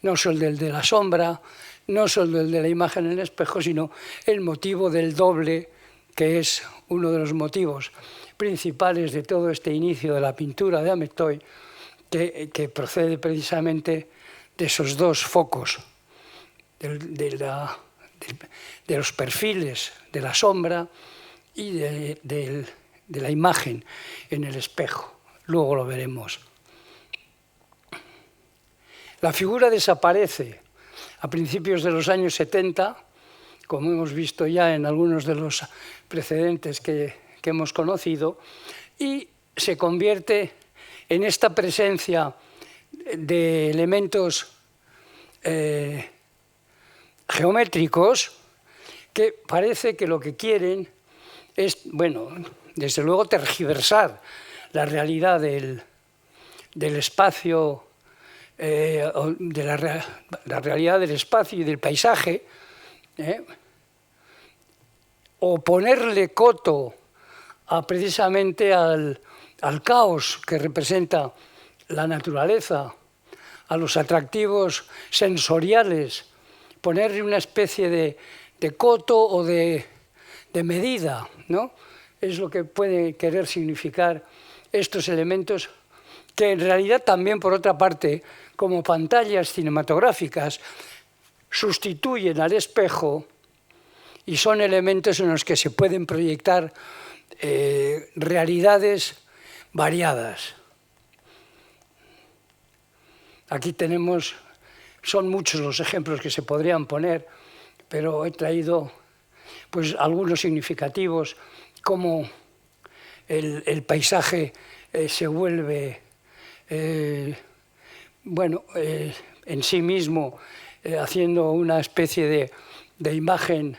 no solo el de la sombra, no solo el de la imagen en el espejo, sino el motivo del doble, que es uno de los motivos principales de todo este inicio de la pintura de Amestoy, que procede precisamente de esos dos focos, de los perfiles de la sombra y de la imagen en el espejo. Luego lo veremos. La figura desaparece a principios de los años 70, como hemos visto ya en algunos de los precedentes que hemos conocido, y se convierte en esta presencia de elementos geométricos que parece que lo que quieren es, bueno, desde luego tergiversar la realidad del espacio, de la realidad del espacio y del paisaje, o ponerle coto precisamente al caos que representa la naturaleza, a los atractivos sensoriales, ponerle una especie de coto o de medida, ¿no? Es lo que puede querer significar estos elementos, que en realidad también, por otra parte, como pantallas cinematográficas, sustituyen al espejo y son elementos en los que se pueden proyectar realidades variadas. Aquí tenemos, son muchos los ejemplos que se podrían poner, pero he traído pues algunos significativos, como el paisaje se vuelve en sí mismo, haciendo una especie de imagen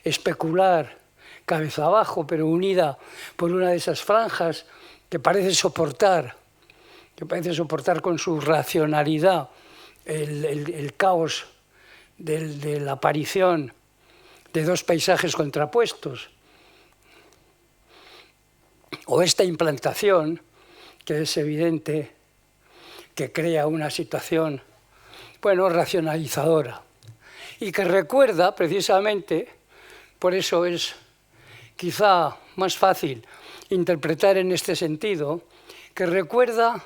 especular, cabeza abajo, pero unida por una de esas franjas que parece soportar con su racionalidad el caos de la aparición de dos paisajes contrapuestos. O esta implantación, que es evidente que crea una situación bueno, racionalizadora, y que recuerda precisamente, por eso es quizá más fácil interpretar en este sentido, que recuerda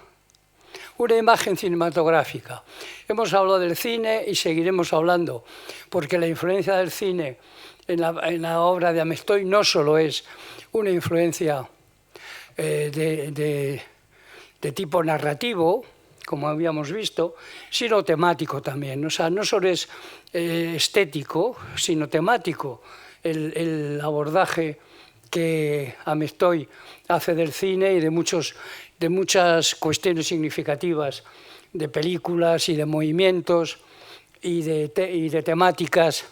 una imagen cinematográfica. Hemos hablado del cine y seguiremos hablando, porque la influencia del cine en la obra de Amestoy no solo es una influencia de tipo narrativo, como habíamos visto, sino temático también. O sea, no solo es estético, sino temático el abordaje que Amestoy hace del cine y de muchas cuestiones significativas de películas y de movimientos y de temáticas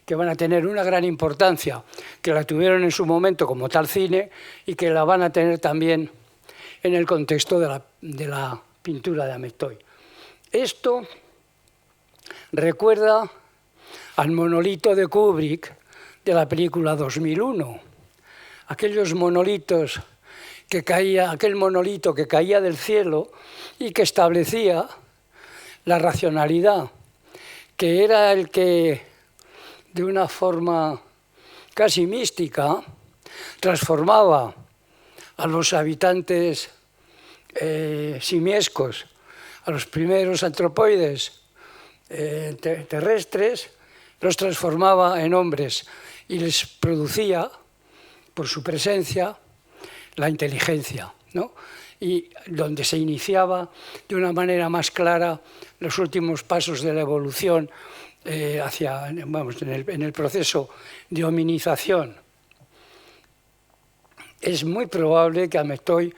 que van a tener una gran importancia, que la tuvieron en su momento como tal cine y que la van a tener también en el contexto de la pintura de Amestoy. Esto recuerda al monolito de Kubrick de la película 2001. Aquellos monolitos aquel monolito que caía del cielo y que establecía la racionalidad, que era el que, de una forma casi mística, transformaba a los habitantes simiescos, a los primeros antropoides terrestres, los transformaba en hombres y les producía, por su presencia, la inteligencia, ¿no? Y donde se iniciaba de una manera más clara los últimos pasos de la evolución en el proceso de hominización. Es muy probable que Amestoy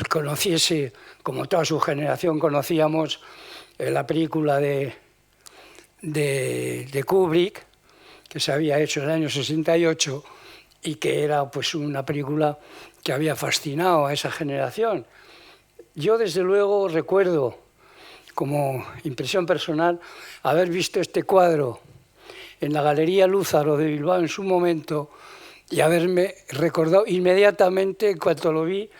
conociese, como toda su generación conocíamos, la película de Kubrick, que se había hecho en el año 68 y que era pues una película que había fascinado a esa generación. Yo, desde luego, recuerdo, como impresión personal, haber visto este cuadro en la Galería Lúzaro de Bilbao en su momento y haberme recordado inmediatamente, en cuanto lo vi,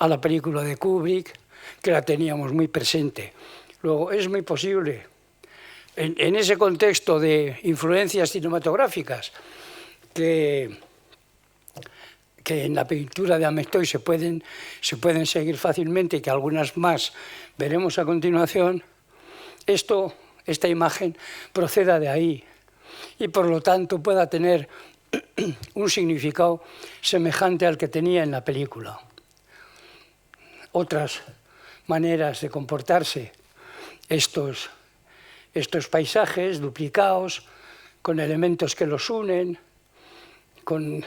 a la película de Kubrick, que la teníamos muy presente. Luego, es muy posible, en ese contexto de influencias cinematográficas, que en la pintura de Amestoy se pueden seguir fácilmente y que algunas más veremos a continuación, esta imagen proceda de ahí y por lo tanto pueda tener un significado semejante al que tenía en la película. Otras maneras de comportarse estos paisajes duplicados, con elementos que los unen, con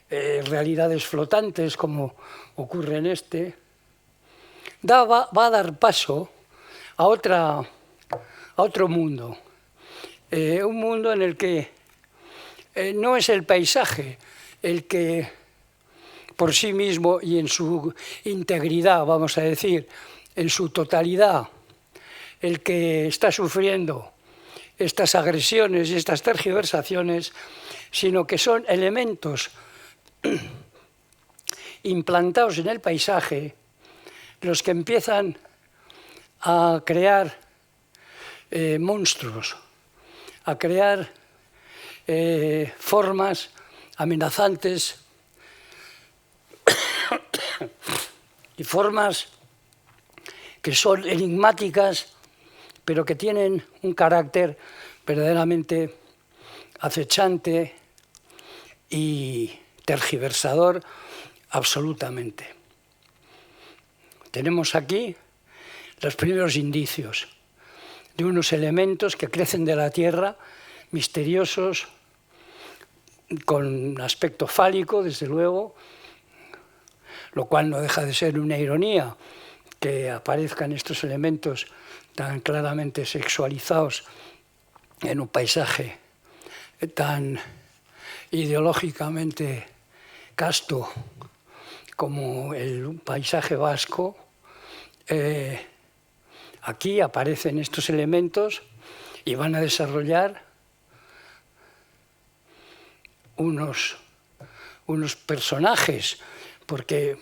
realidades flotantes, como ocurre en este, va a dar paso a otro mundo. Un mundo en el que no es el paisaje el que por sí mismo y en su integridad, vamos a decir, en su totalidad, el que está sufriendo estas agresiones y estas tergiversaciones, sino que son elementos implantados en el paisaje los que empiezan a crear monstruos, a crear formas amenazantes y formas que son enigmáticas, pero que tienen un carácter verdaderamente acechante y tergiversador absolutamente. Tenemos aquí los primeros indicios de unos elementos que crecen de la tierra, misteriosos, con aspecto fálico, desde luego, lo cual no deja de ser una ironía que aparezcan estos elementos tan claramente sexualizados en un paisaje tan ideológicamente casto como el paisaje vasco. Aquí aparecen estos elementos y van a desarrollar unos personajes, porque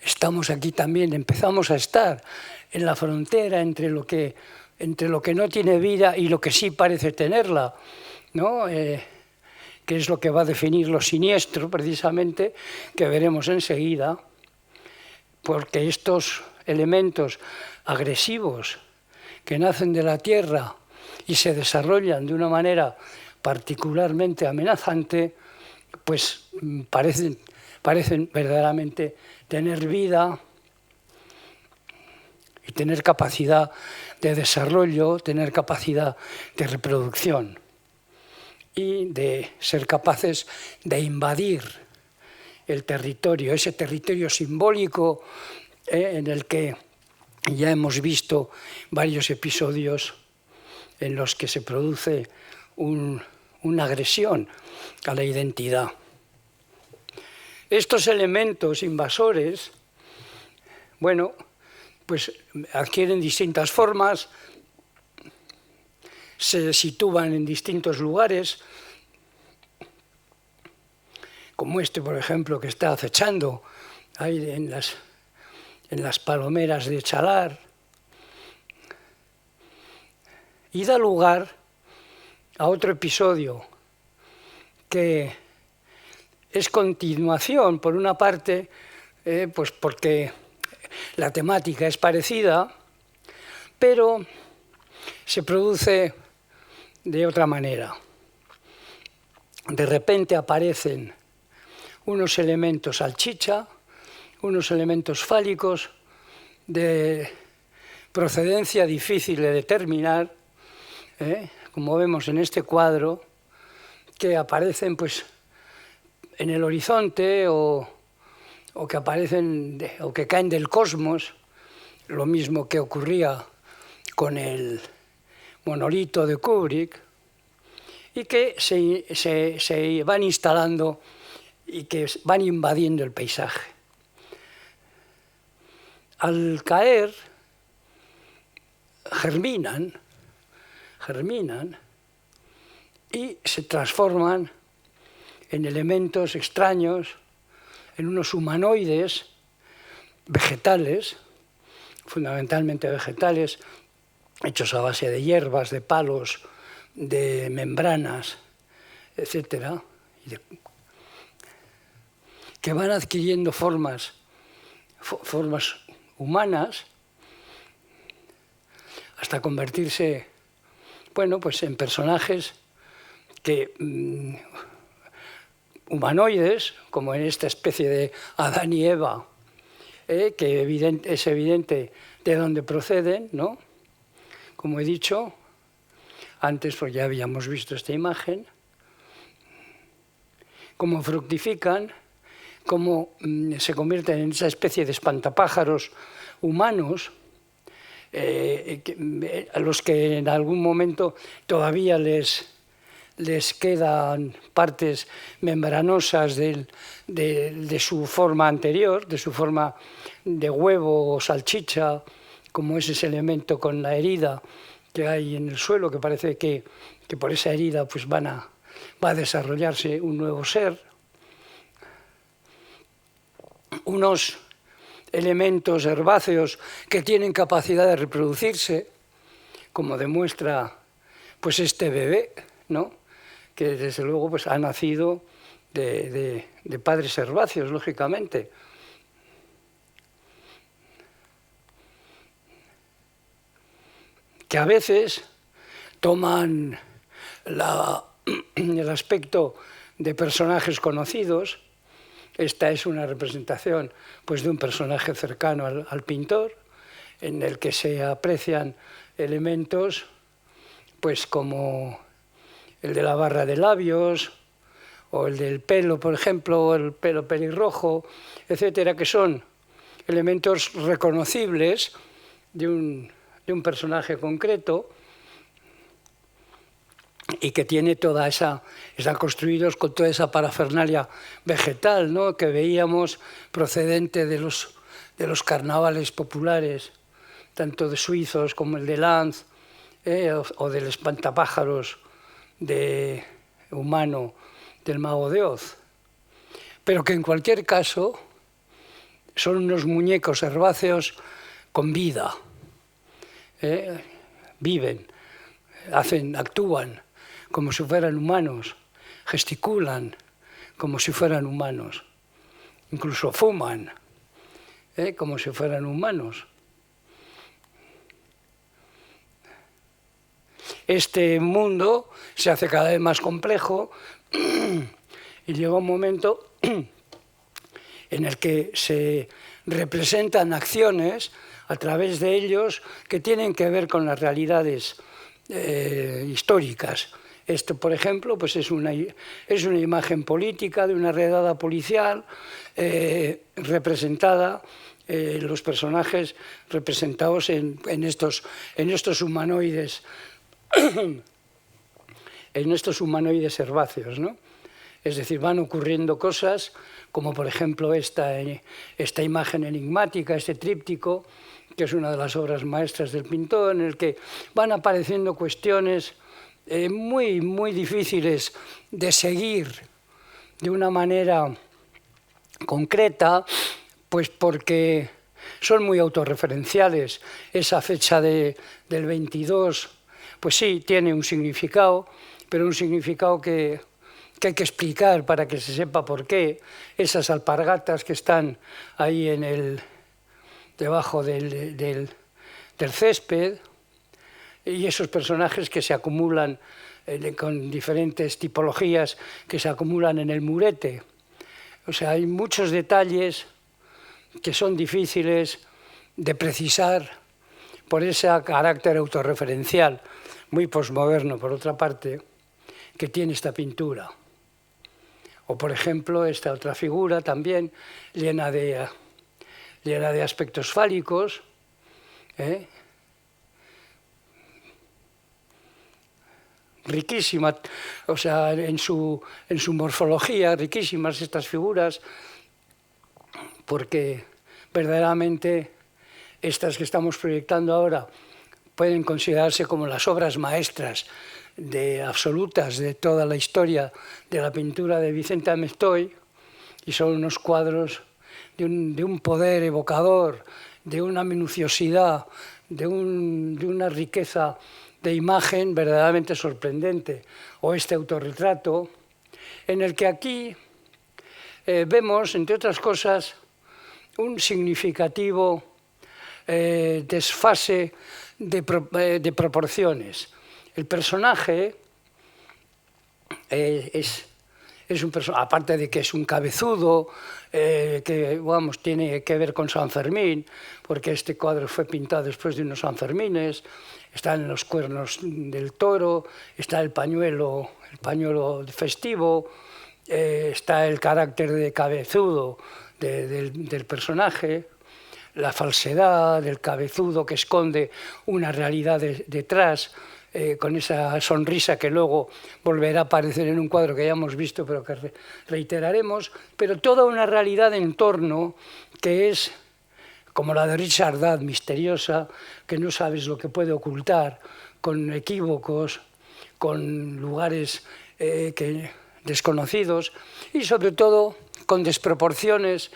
estamos aquí también, empezamos a estar en la frontera entre lo que no tiene vida y lo que sí parece tenerla, ¿no? Que es lo que va a definir lo siniestro, precisamente, que veremos enseguida, porque estos elementos agresivos que nacen de la Tierra y se desarrollan de una manera particularmente amenazante, pues parecen verdaderamente tener vida y tener capacidad de desarrollo, tener capacidad de reproducción y de ser capaces de invadir el territorio, ese territorio simbólico en el que ya hemos visto varios episodios en los que se produce una agresión a la identidad. Estos elementos invasores, bueno, pues adquieren distintas formas, se sitúan en distintos lugares, como este, por ejemplo, que está acechando ahí en las palomeras de Chalar, y da lugar a otro episodio que es continuación, por una parte, pues porque la temática es parecida, pero se produce de otra manera. De repente aparecen unos elementos salchicha, unos elementos fálicos de procedencia difícil de determinar, como vemos en este cuadro, que aparecen pues, en el horizonte o que aparecen o que caen del cosmos, lo mismo que ocurría con el monolito de Kubrick, y que se van instalando y que van invadiendo el paisaje. Al caer, germinan y se transforman en elementos extraños, en unos humanoides vegetales, fundamentalmente vegetales, hechos a base de hierbas, de palos, de membranas, etcétera, que van adquiriendo formas humanas hasta convertirse, bueno, pues en personajes que humanoides, como en esta especie de Adán y Eva, que es evidente de dónde proceden, ¿no? Como he dicho antes, pues ya habíamos visto esta imagen, cómo fructifican, cómo se convierten en esa especie de espantapájaros humanos, a los que en algún momento todavía les quedan partes membranosas de su forma anterior, de su forma de huevo o salchicha, como es ese elemento con la herida que hay en el suelo, que parece que por esa herida pues va a desarrollarse un nuevo ser. Unos elementos herbáceos que tienen capacidad de reproducirse, como demuestra pues este bebé, ¿no? Que desde luego pues, ha nacido de padres herbáceos, lógicamente. Que a veces toman el aspecto de personajes conocidos. Esta es una representación pues, de un personaje cercano al pintor, en el que se aprecian elementos pues, como el de la barra de labios, o el del pelo, por ejemplo, o el pelo pelirrojo, etcétera, que son elementos reconocibles de un personaje concreto y que tiene están construidos con toda esa parafernalia vegetal, ¿no? Que veíamos procedente de los carnavales populares, tanto de suizos como el de Lanz, o del espantapájaros humano del Mago de Oz. Pero que en cualquier caso son unos muñecos herbáceos con vida, viven, actúan como si fueran humanos, gesticulan como si fueran humanos, incluso fuman como si fueran humanos. Este mundo se hace cada vez más complejo y llega un momento en el que se representan acciones a través de ellos que tienen que ver con las realidades históricas. Esto, por ejemplo, pues es una imagen política de una redada policial representada, los personajes representados en estos humanoides en estos humanoides herbáceos, ¿no? Es decir, van ocurriendo cosas como, por ejemplo, esta imagen enigmática, este tríptico, que es una de las obras maestras del pintor, en el que van apareciendo cuestiones muy, muy difíciles de seguir de una manera concreta, pues porque son muy autorreferenciales. Esa fecha del 22, pues sí, tiene un significado, pero un significado que hay que explicar para que se sepa por qué. Esas alpargatas que están ahí debajo del césped, y esos personajes que se acumulan con diferentes tipologías que se acumulan en el murete. O sea, hay muchos detalles que son difíciles de precisar por ese carácter autorreferencial, muy posmoderno, por otra parte, que tiene esta pintura. O, por ejemplo, esta otra figura también llena de aspectos fálicos, riquísima, o sea, en su morfología, riquísimas estas figuras, porque verdaderamente estas que estamos proyectando ahora pueden considerarse como las obras maestras absolutas de toda la historia de la pintura de Vicente Amestoy, y son unos cuadros de un poder evocador, de una minuciosidad, de una riqueza de imagen verdaderamente sorprendente. O este autorretrato, en el que aquí vemos, entre otras cosas, un significativo desfase de proporciones. El personaje es un personaje, aparte de que es un cabezudo, que vamos, tiene que ver con San Fermín, porque este cuadro fue pintado después de unos Sanfermines, están los cuernos del toro, está el pañuelo festivo, está el carácter de cabezudo del personaje, la falsedad del cabezudo que esconde una realidad detrás, con esa sonrisa que luego volverá a aparecer en un cuadro que ya hemos visto, pero que reiteraremos, pero toda una realidad en torno que es como la de Richard Dad, misteriosa, que no sabes lo que puede ocultar, con equívocos, con lugares desconocidos y sobre todo con desproporciones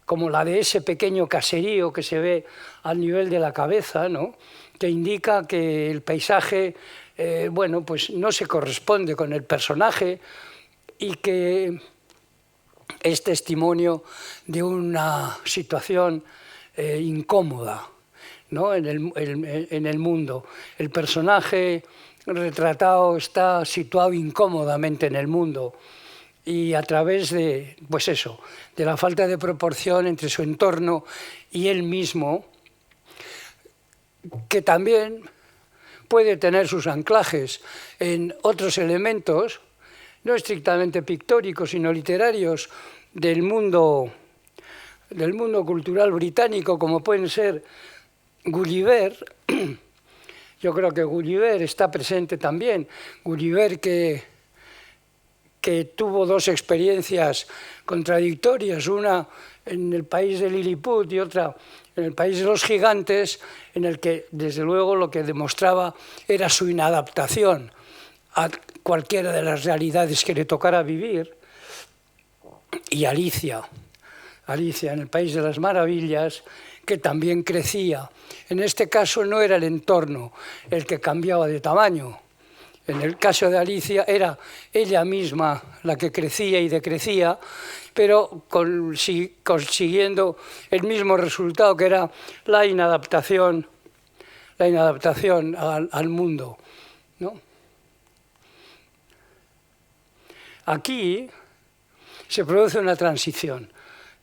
como la de ese pequeño caserío que se ve al nivel de la cabeza, ¿no?, que indica que el paisaje bueno, pues no se corresponde con el personaje y que es testimonio de una situación incómoda, ¿no?, en el mundo. El personaje retratado está situado incómodamente en el mundo y a través de, pues eso, de la falta de proporción entre su entorno y él mismo, que también puede tener sus anclajes en otros elementos, no estrictamente pictóricos, sino literarios del mundo cultural británico, como pueden ser Gulliver. Yo creo que Gulliver está presente también. Gulliver que tuvo dos experiencias contradictorias, una en el país de Lilliput y otra en el país de los gigantes, en el que desde luego lo que demostraba era su inadaptación a cualquiera de las realidades que le tocara vivir. Y Alicia en el País de las Maravillas, que también crecía. En este caso no era el entorno el que cambiaba de tamaño. En el caso de Alicia era ella misma la que crecía y decrecía, pero consiguiendo el mismo resultado, que era la inadaptación al mundo, ¿no? Aquí se produce una transición.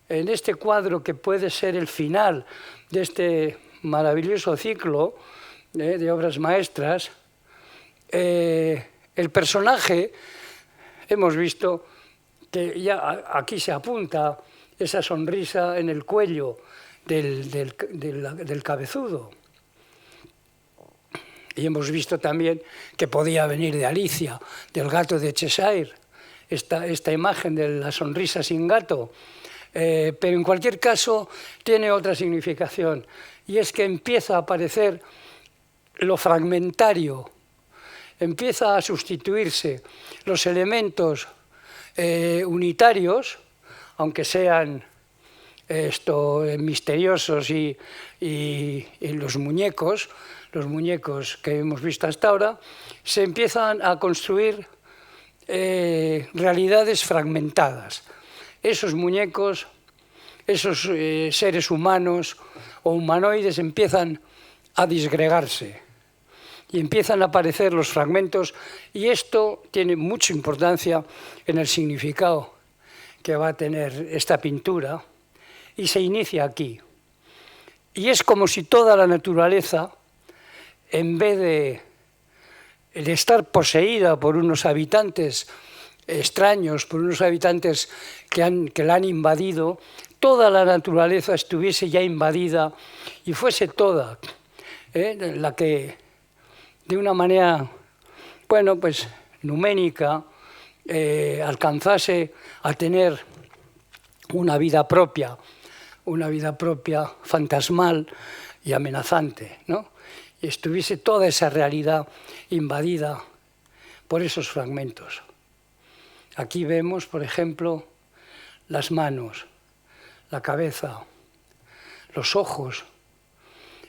En este cuadro, que puede ser el final de este maravilloso ciclo de obras maestras, el personaje, hemos visto que ya aquí se apunta esa sonrisa en el cuello del cabezudo. Y hemos visto también que podía venir de Alicia, del gato de Cheshire, esta imagen de la sonrisa sin gato. Pero en cualquier caso tiene otra significación, y es que empieza a aparecer lo fragmentario, empieza a sustituirse los elementos unitarios, aunque sean misteriosos, y los muñecos que hemos visto hasta ahora, se empiezan a construir realidades fragmentadas. Esos muñecos, esos seres humanos o humanoides empiezan a disgregarse y empiezan a aparecer los fragmentos, y esto tiene mucha importancia en el significado que va a tener esta pintura, y se inicia aquí. Y es como si toda la naturaleza, en vez de estar poseída por unos habitantes extraños, por unos habitantes que la han invadido, toda la naturaleza estuviese ya invadida y fuese toda la que, de una manera, bueno, pues numénica, alcanzase a tener una vida propia fantasmal y amenazante, ¿no? Y estuviese toda esa realidad invadida por esos fragmentos. Aquí vemos, por ejemplo, las manos, la cabeza, los ojos,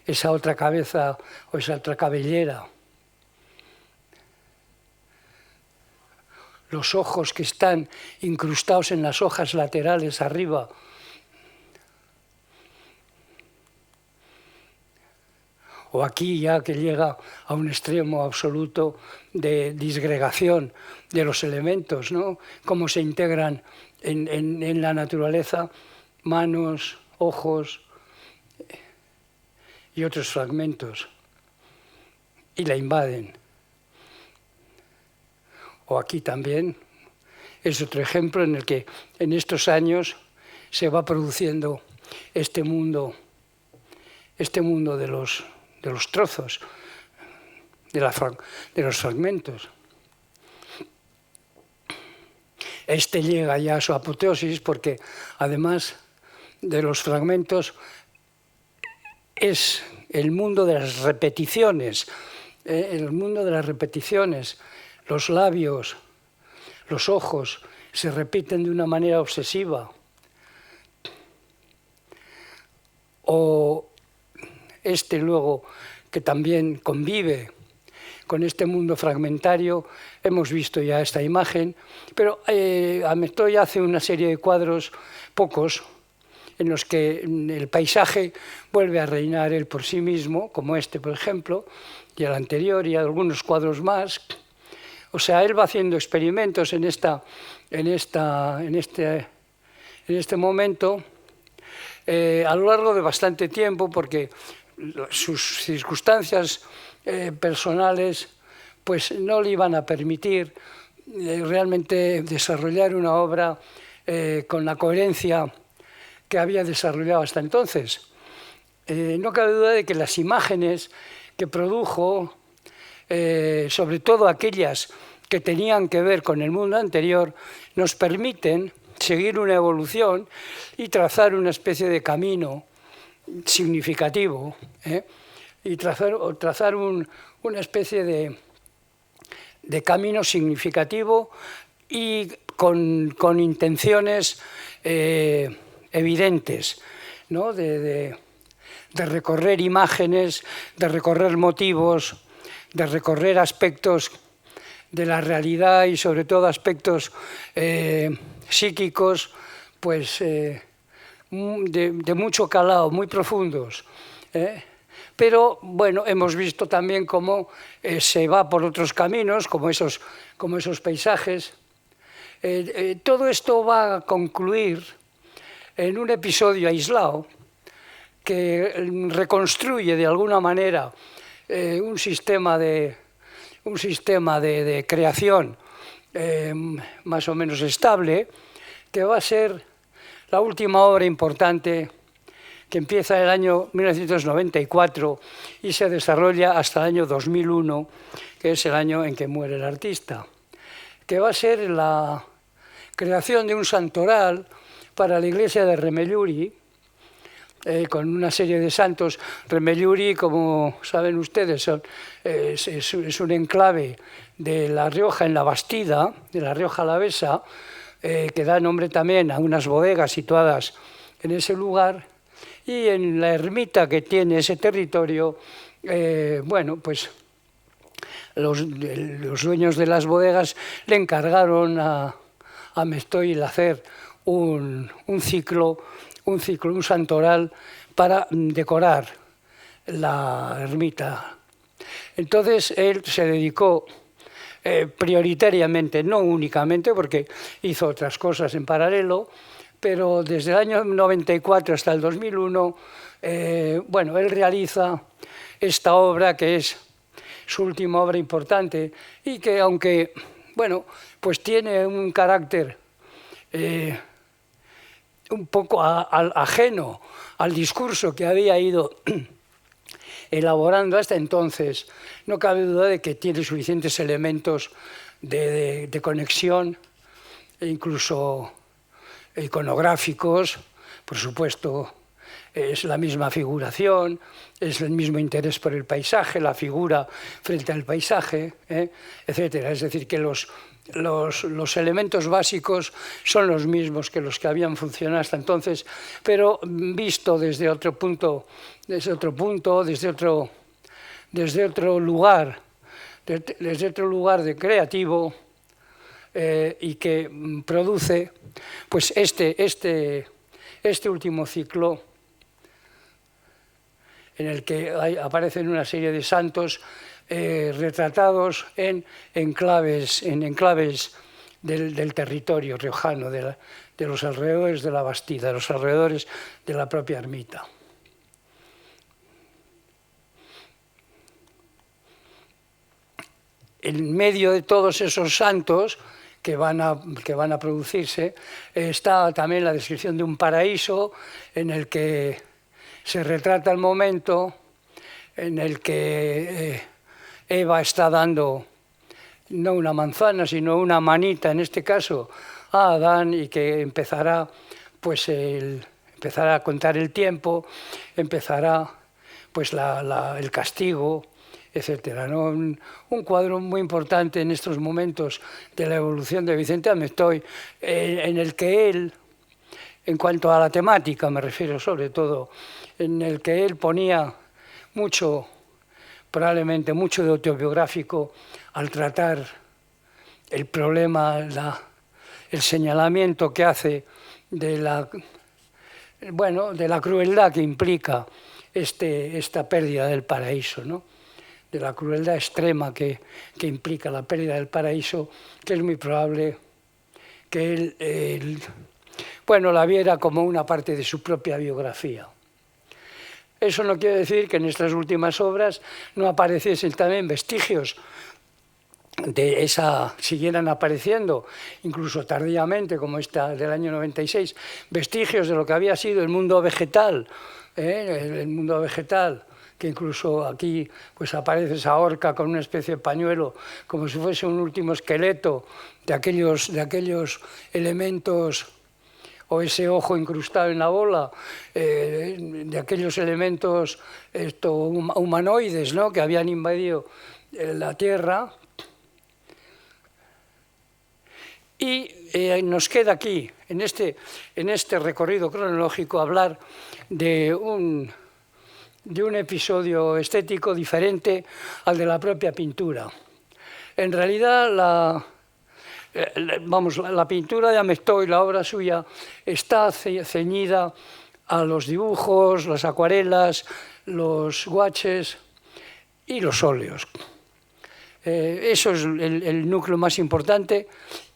esa otra cabeza o esa otra cabellera, los ojos que están incrustados en las hojas laterales arriba, o aquí ya que llega a un extremo absoluto de disgregación de los elementos, ¿no? Cómo se integran en la naturaleza manos, ojos y otros fragmentos, y la invaden. O aquí también es otro ejemplo en el que en estos años se va produciendo este mundo de los trozos, de los fragmentos. Este llega ya a su apoteosis porque, además de los fragmentos, es el mundo de las repeticiones, los labios, los ojos se repiten de una manera obsesiva. O luego, que también convive con este mundo fragmentario, hemos visto ya esta imagen, pero Amestoy hace una serie de cuadros, pocos, en los que el paisaje vuelve a reinar él por sí mismo, como este, por ejemplo, y el anterior, y algunos cuadros más. O sea, él va haciendo experimentos en este momento a lo largo de bastante tiempo, porque sus circunstancias personales pues no le iban a permitir realmente desarrollar una obra con la coherencia que había desarrollado hasta entonces. No cabe duda de que las imágenes que produjo, sobre todo aquellas que tenían que ver con el mundo anterior, nos permiten seguir una evolución y trazar una especie de camino significativo, y trazar una especie de camino significativo y con intenciones evidentes, ¿no? de de recorrer imágenes, de recorrer motivos, de recorrer aspectos de la realidad y sobre todo aspectos psíquicos, pues de mucho calado, muy profundos. Pero bueno, hemos visto también cómo se va por otros caminos, como esos paisajes. Todo esto va a concluir en un episodio aislado que reconstruye de alguna manera un sistema de creación más o menos estable, que va a ser la última obra importante que empieza en el año 1994 y se desarrolla hasta el año 2001, que es el año en que muere el artista, que va a ser la creación de un santoral para la iglesia de Remelluri, con una serie de santos. Remelluri, como saben ustedes, es un enclave de La Rioja, en la Bastida, de La Rioja Alavesa, que da nombre también a unas bodegas situadas en ese lugar, y en la ermita que tiene ese territorio, bueno, pues los dueños de las bodegas le encargaron a Mestoil hacer un santoral para decorar la ermita. Entonces él se dedicó prioritariamente, no únicamente, porque hizo otras cosas en paralelo, pero desde el año 94 hasta el 2001, bueno, él realiza esta obra que es su última obra importante y que, aunque, bueno, pues tiene un carácter un poco ajeno al discurso que había ido elaborando hasta entonces, no cabe duda de que tiene suficientes elementos de conexión, e incluso iconográficos. Por supuesto, es la misma figuración, es el mismo interés por el paisaje, la figura frente al paisaje, etcétera. Es decir, que los elementos básicos son los mismos que los que habían funcionado hasta entonces, pero visto desde otro punto, desde otro lugar de creativo, y que produce pues este último ciclo, en el que aparecen una serie de santos retratados en enclaves del territorio riojano, de los alrededores de la Bastida, de los alrededores de la propia ermita. En medio de todos esos santos que van a producirse, está también la descripción de un paraíso en el que se retrata el momento en el que Eva está dando no una manzana, sino una manita, en este caso, a Adán, y que empezará a contar el tiempo, empezará pues el castigo, etcétera, ¿no? Un cuadro muy importante en estos momentos de la evolución de Vicente Amestoy, en el que él, en cuanto a la temática me refiero sobre todo, en el que él ponía probablemente mucho de autobiográfico al tratar el problema, el señalamiento que hace de la crueldad que implica esta pérdida del paraíso, ¿no? De la crueldad extrema que implica la pérdida del paraíso, que es muy probable que él la viera como una parte de su propia biografía. Eso no quiere decir que en estas últimas obras no apareciesen también vestigios de esa, siguieran apareciendo, incluso tardíamente, como esta del año 96, vestigios de lo que había sido el mundo vegetal, el mundo vegetal, que incluso aquí pues aparece esa horca con una especie de pañuelo, como si fuese un último esqueleto de aquellos elementos, o ese ojo incrustado en la bola, de aquellos elementos humanoides, ¿no?, que habían invadido la Tierra. Y nos queda aquí, en este recorrido cronológico, hablar de de un episodio estético diferente al de la propia pintura. En realidad, la pintura de Amestoy, la obra suya, está ceñida a los dibujos, las acuarelas, los guaches y los óleos. Eso es el núcleo más importante.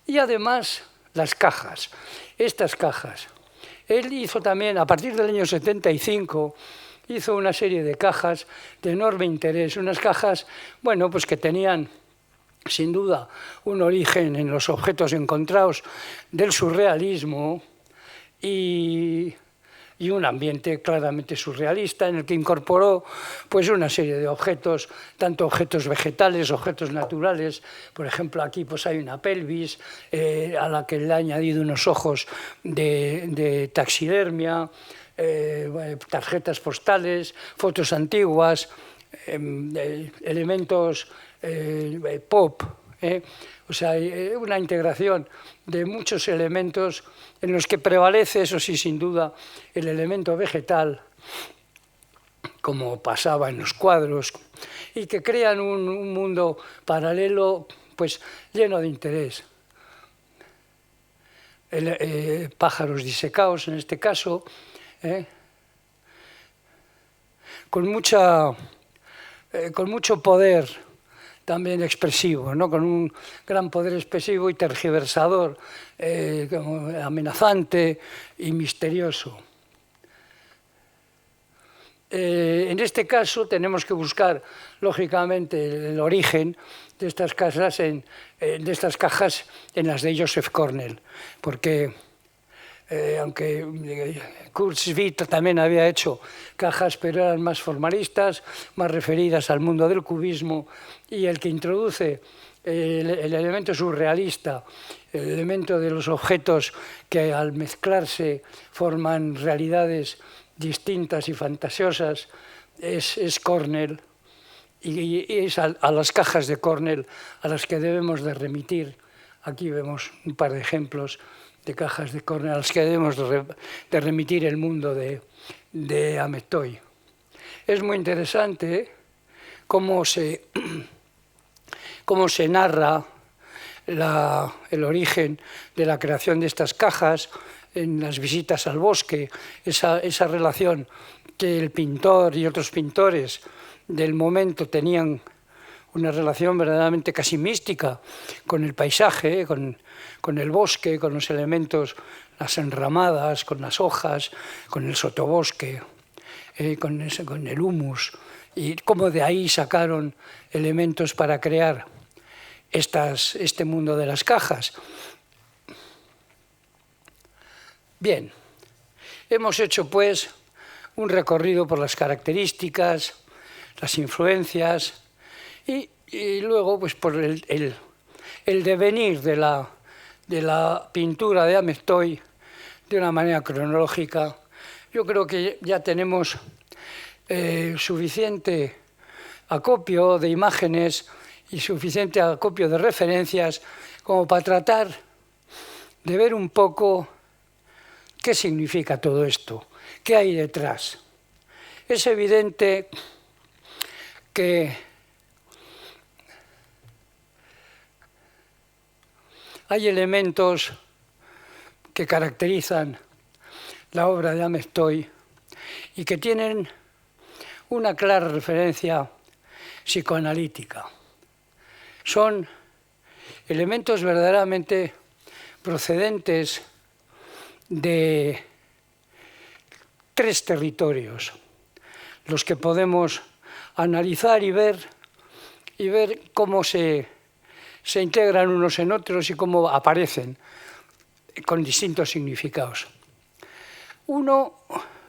Y además, las cajas, estas cajas. Él hizo también, a partir del año 75, hizo una serie de cajas de enorme interés, unas cajas, bueno, pues que tenían sin duda un origen en los objetos encontrados del surrealismo y un ambiente claramente surrealista en el que incorporó pues una serie de objetos, tanto objetos vegetales, objetos naturales. Por ejemplo, aquí pues hay una pelvis a la que le ha añadido unos ojos de taxidermia, tarjetas postales, fotos antiguas, elementos pop, o sea, una integración de muchos elementos en los que prevalece, eso sí, sin duda, el elemento vegetal, como pasaba en los cuadros, y que crean un mundo paralelo pues lleno de interés. Pájaros disecados, en este caso, con mucho poder también expresivo, ¿no? Con un gran poder expresivo y tergiversador, amenazante y misterioso. En este caso tenemos que buscar, lógicamente, el origen de estas cajas en las de Joseph Cornell, porque aunque Kurt Schwitt también había hecho cajas, pero eran más formalistas, más referidas al mundo del cubismo, y el que introduce el elemento surrealista, el elemento de los objetos que al mezclarse forman realidades distintas y fantasiosas, es Cornell, y es a las cajas de Cornell a las que debemos de remitir. Aquí vemos un par de ejemplos de cajas de Cornell a las que debemos de remitir el mundo de Amestoy. Es muy interesante cómo se narra el origen de la creación de estas cajas en las visitas al bosque, esa relación que el pintor y otros pintores del momento tenían, una relación verdaderamente casi mística con el paisaje, con el bosque, con los elementos, las enramadas, con las hojas, con el sotobosque, con el humus, y cómo de ahí sacaron elementos para crear este mundo de las cajas. Bien, hemos hecho pues un recorrido por las características, las influencias y luego pues por el devenir de la pintura de Amestoy de una manera cronológica. Yo creo que ya tenemos suficiente acopio de imágenes y suficiente acopio de referencias como para tratar de ver un poco qué significa todo esto, qué hay detrás. Es evidente que hay elementos que caracterizan la obra de Amestoy y que tienen una clara referencia psicoanalítica. Son elementos verdaderamente procedentes de tres territorios, los que podemos analizar y ver cómo se integran unos en otros y cómo aparecen con distintos significados. Uno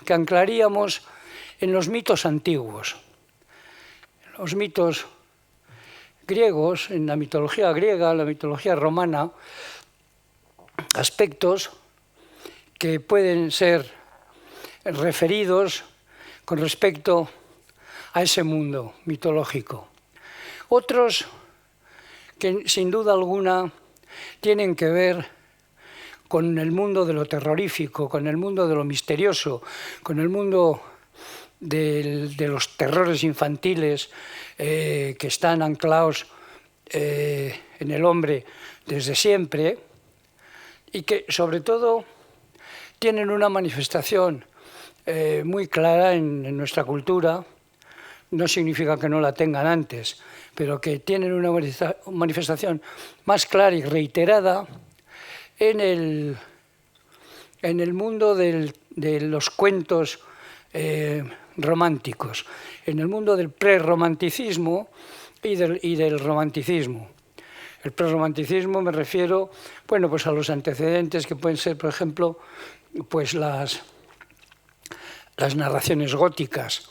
que anclaríamos en los mitos antiguos. Los mitos griegos, en la mitología griega, la mitología romana, aspectos que pueden ser referidos con respecto a ese mundo mitológico. Otros que sin duda alguna tienen que ver con el mundo de lo terrorífico, con el mundo de lo misterioso, con el mundo de los terrores infantiles que están anclados en el hombre desde siempre y que sobre todo tienen una manifestación muy clara en nuestra cultura. No significa que no la tengan antes, pero que tienen una manifestación más clara y reiterada en el mundo de los cuentos románticos, en el mundo del prerromanticismo y del romanticismo. El prerromanticismo me refiero, bueno, pues a los antecedentes que pueden ser, por ejemplo, pues las narraciones góticas,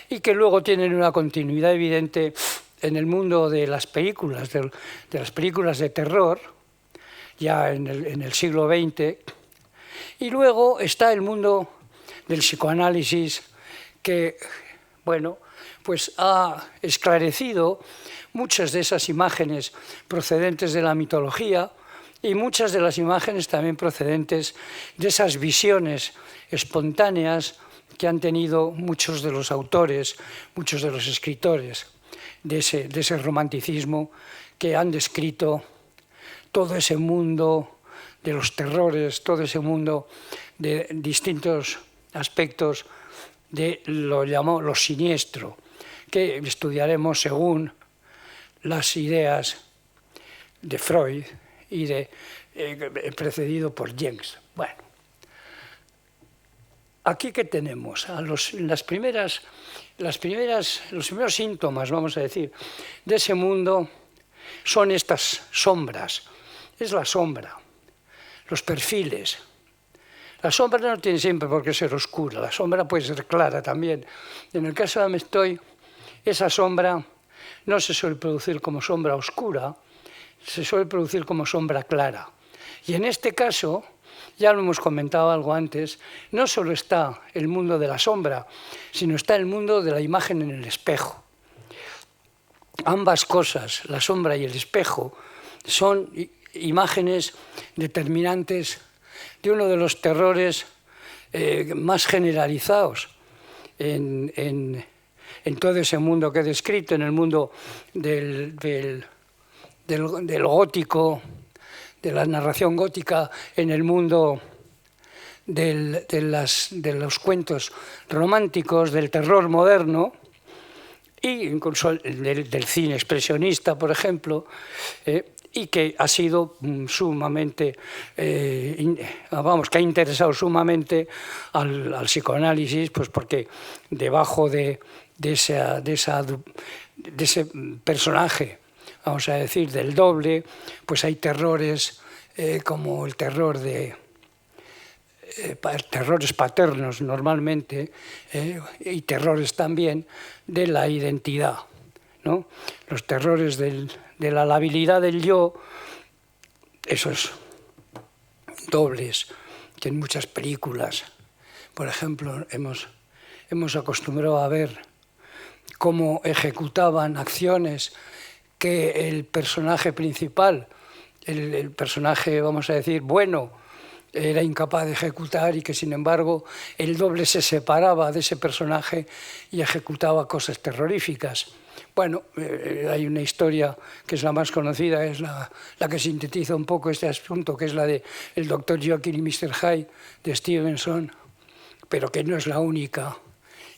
y que luego tienen una continuidad evidente en el mundo de las películas, de las películas de terror, ya en el siglo XX. Y luego está el mundo del psicoanálisis que, bueno, pues ha esclarecido muchas de esas imágenes procedentes de la mitología y muchas de las imágenes también procedentes de esas visiones espontáneas que han tenido muchos de los autores, muchos de los escritores de ese romanticismo que han descrito todo ese mundo de los terrores, todo ese mundo de distintos aspectos de lo siniestro, que estudiaremos según las ideas de Freud y precedido por Jung. Bueno, aquí que tenemos los primeros síntomas, vamos a decir, de ese mundo son estas sombras. Es la sombra, los perfiles. La sombra no tiene siempre por qué ser oscura, la sombra puede ser clara también. En el caso de Amestoy, esa sombra no se suele producir como sombra oscura, se suele producir como sombra clara. Y en este caso, ya lo hemos comentado algo antes, no solo está el mundo de la sombra, sino está el mundo de la imagen en el espejo. Ambas cosas, la sombra y el espejo, son imágenes determinantes de uno de los terrores más generalizados en todo ese mundo que he descrito, en el mundo del gótico, de la narración gótica, en el mundo de los cuentos románticos, del terror moderno, e incluso del cine expresionista, por ejemplo, y que ha sido sumamente, que ha interesado sumamente al psicoanálisis, pues porque debajo de ese personaje, vamos a decir, del doble, pues hay terrores como el terror terrores paternos normalmente, y terrores también de la identidad, ¿no? Los terrores de la labilidad del yo, esos dobles que en muchas películas, por ejemplo, hemos acostumbrado a ver cómo ejecutaban acciones que el personaje principal, el personaje, vamos a decir, bueno, era incapaz de ejecutar y que, sin embargo, el doble se separaba de ese personaje y ejecutaba cosas terroríficas. Bueno, hay una historia que es la más conocida, es la que sintetiza un poco este asunto, que es la de El Dr. Jekyll y Mr. Hyde de Stevenson, pero que no es la única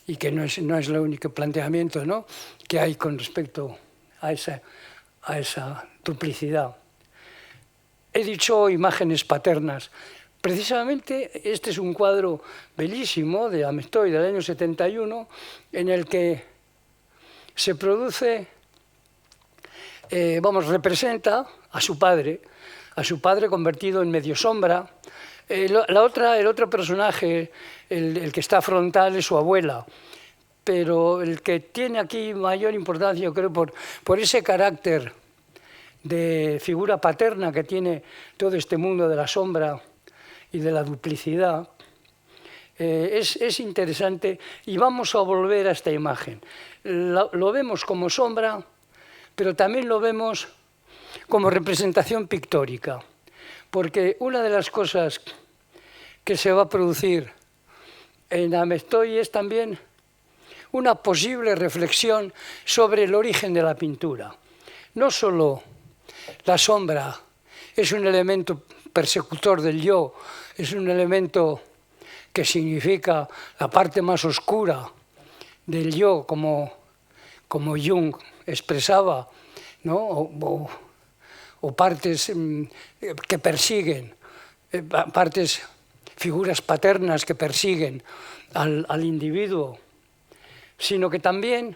y que no es el único planteamiento, ¿no?, que hay con respecto a esa duplicidad. He dicho imágenes paternas. Precisamente este es un cuadro bellísimo de Amestoy del año 71, en el que se produce, representa a su padre convertido en medio sombra. El otro personaje, el que está frontal, es su abuela, pero el que tiene aquí mayor importancia, yo creo, por ese carácter de figura paterna que tiene todo este mundo de la sombra y de la duplicidad, es interesante, y vamos a volver a esta imagen. Lo vemos como sombra, pero también lo vemos como representación pictórica, porque una de las cosas que se va a producir en Amestoy es también una posible reflexión sobre el origen de la pintura. No solo la sombra es un elemento persecutor del yo, es un elemento que significa la parte más oscura del yo, como Jung expresaba, ¿no? o partes que persiguen, figuras paternas que persiguen al individuo, sino que también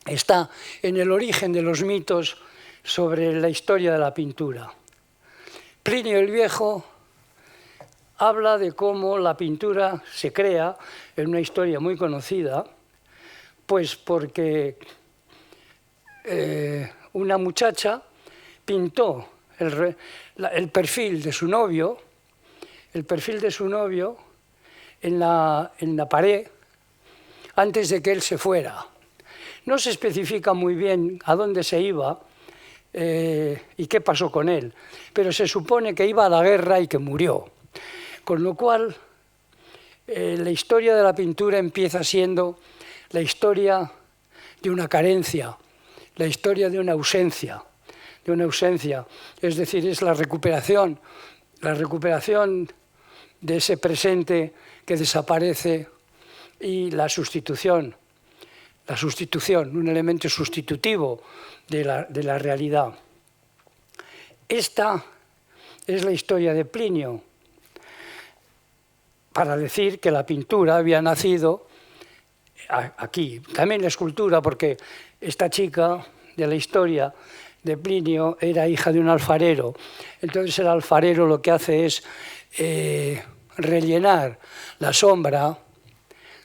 está en el origen de los mitos sobre la historia de la pintura. Plinio el Viejo habla de cómo la pintura se crea en una historia muy conocida, pues porque una muchacha pintó el perfil de su novio, en la pared antes de que él se fuera. No se especifica muy bien a dónde se iba y qué pasó con él, pero se supone que iba a la guerra y que murió. Con lo cual, la historia de la pintura empieza siendo la historia de una carencia, la historia de una ausencia, es decir, es la recuperación de ese presente que desaparece y la sustitución, un elemento sustitutivo de la realidad. Esta es la historia de Plinio, para decir que la pintura había nacido aquí. También la escultura, porque esta chica de la historia de Plinio era hija de un alfarero. Entonces el alfarero lo que hace es rellenar la sombra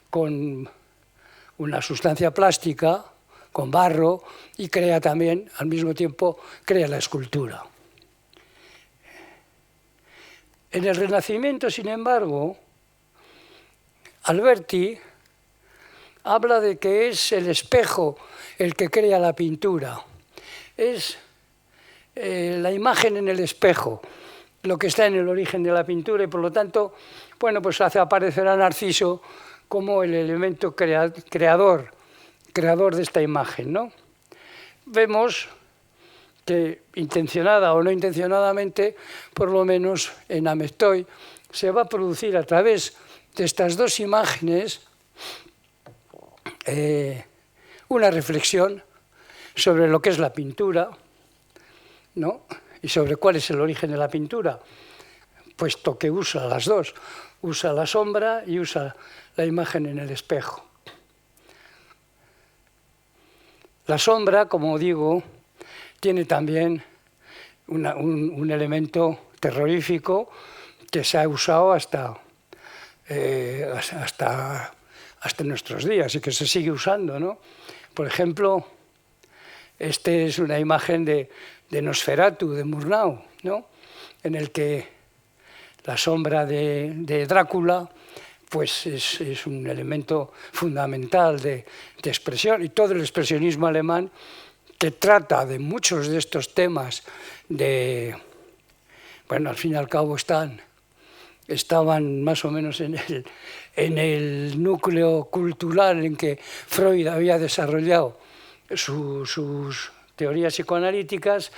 con una sustancia plástica, con barro, y crea también, al mismo tiempo, crea la escultura. En el Renacimiento, sin embargo, Alberti habla de que es el espejo el que crea la pintura. Es la imagen en el espejo lo que está en el origen de la pintura y, por lo tanto, bueno, pues hace aparecer a Narciso como el elemento creador de esta imagen, ¿no? Vemos que, intencionada o no intencionadamente, por lo menos en Amestoy, se va a producir a través de estas dos imágenes una reflexión sobre lo que es la pintura, ¿no? Y sobre cuál es el origen de la pintura, puesto que usa las dos, usa la sombra y usa la imagen en el espejo. La sombra, como digo, tiene también un elemento terrorífico que se ha usado hasta nuestros días y que se sigue usando, ¿no? Por ejemplo, este es una imagen de Nosferatu, de Murnau, ¿no? En el que la sombra de Drácula pues es un elemento fundamental de expresión, y todo el expresionismo alemán, que trata de muchos de estos temas bueno, al fin y al cabo estaban más o menos en el núcleo cultural en que Freud había desarrollado sus teorías psicoanalíticas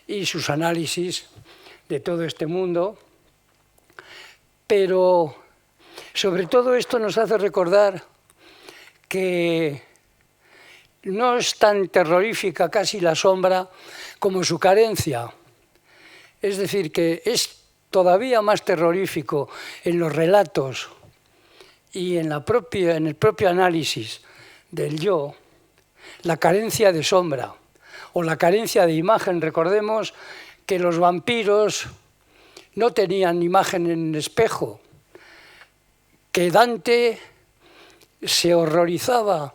y sus análisis de todo este mundo. Pero sobre todo esto nos hace recordar que no es tan terrorífica casi la sombra como su carencia. Es decir, que es todavía más terrorífico en los relatos y en el propio análisis del yo, la carencia de sombra o la carencia de imagen. Recordemos que los vampiros no tenían imagen en el espejo, que Dante se horrorizaba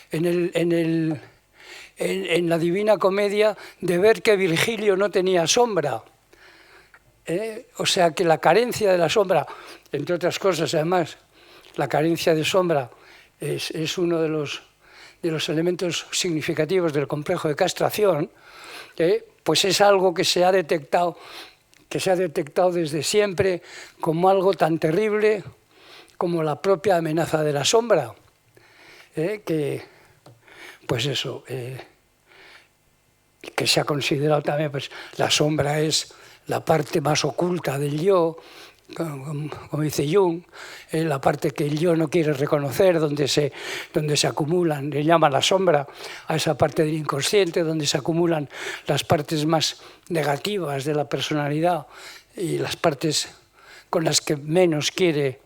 en la Divina Comedia de ver que Virgilio no tenía sombra. O sea que la carencia de la sombra, entre otras cosas, además, la carencia de sombra es uno de los elementos significativos del complejo de castración, pues es algo que se ha detectado desde siempre como algo tan terrible como la propia amenaza de la sombra, que, pues eso, que se ha considerado también, pues la sombra es la parte más oculta del yo, como dice Jung, la parte que el yo no quiere reconocer, donde se acumulan, le llama la sombra a esa parte del inconsciente, donde se acumulan las partes más negativas de la personalidad y las partes con las que menos quiere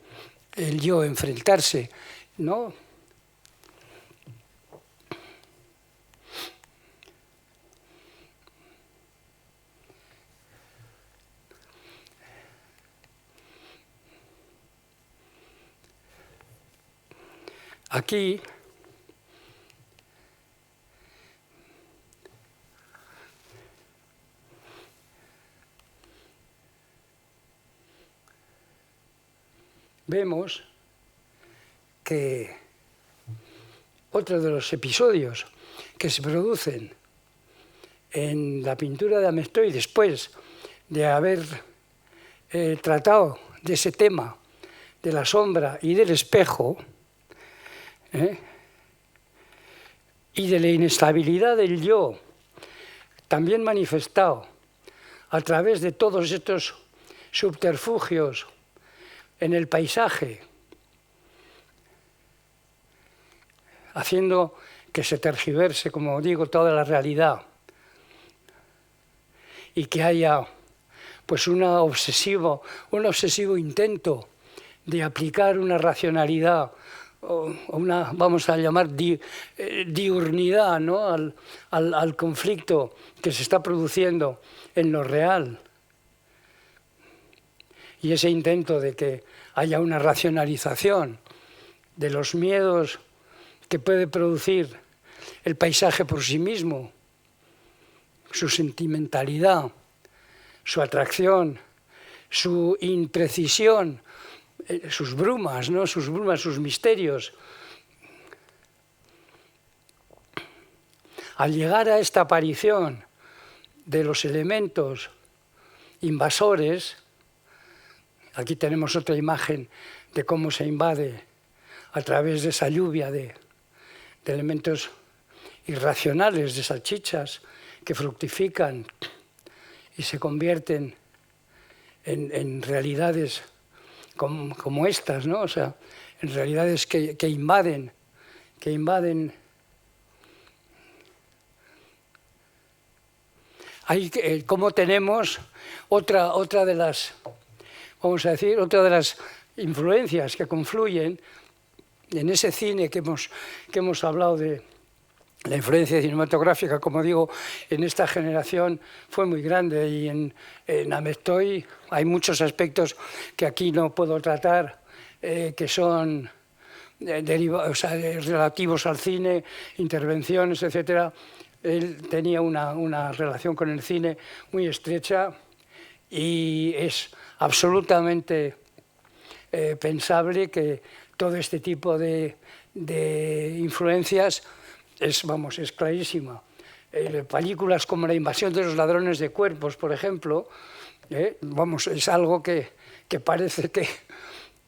el yo enfrentarse, ¿no? Aquí vemos que otro de los episodios que se producen en la pintura de Amestoy después de haber tratado de ese tema de la sombra y del espejo, y de la inestabilidad del yo, también manifestado a través de todos estos subterfugios en el paisaje, haciendo que se tergiverse, como digo, toda la realidad y que haya pues un obsesivo intento de aplicar una racionalidad o una, vamos a llamar, diurnidad, ¿no? al conflicto que se está produciendo en lo real. Y ese intento de que haya una racionalización de los miedos que puede producir el paisaje por sí mismo, su sentimentalidad, su atracción, su imprecisión, sus brumas, ¿no? Sus brumas, sus misterios. Al llegar a esta aparición de los elementos invasores, aquí tenemos otra imagen de cómo se invade a través de esa lluvia de elementos irracionales, de salchichas que fructifican y se convierten en realidades como estas, ¿no? O sea, en realidades que invaden. Ahí como tenemos otra de las, vamos a decir, otra de las influencias que confluyen en ese cine que hemos hablado de la influencia cinematográfica, como digo, en esta generación fue muy grande y en Amestoy hay muchos aspectos que aquí no puedo tratar, que son relativos al cine, intervenciones, etc. Él tenía una relación con el cine muy estrecha y es absolutamente pensable que todo este tipo de influencias es clarísima. Películas como La invasión de los ladrones de cuerpos, por ejemplo, es algo que parece que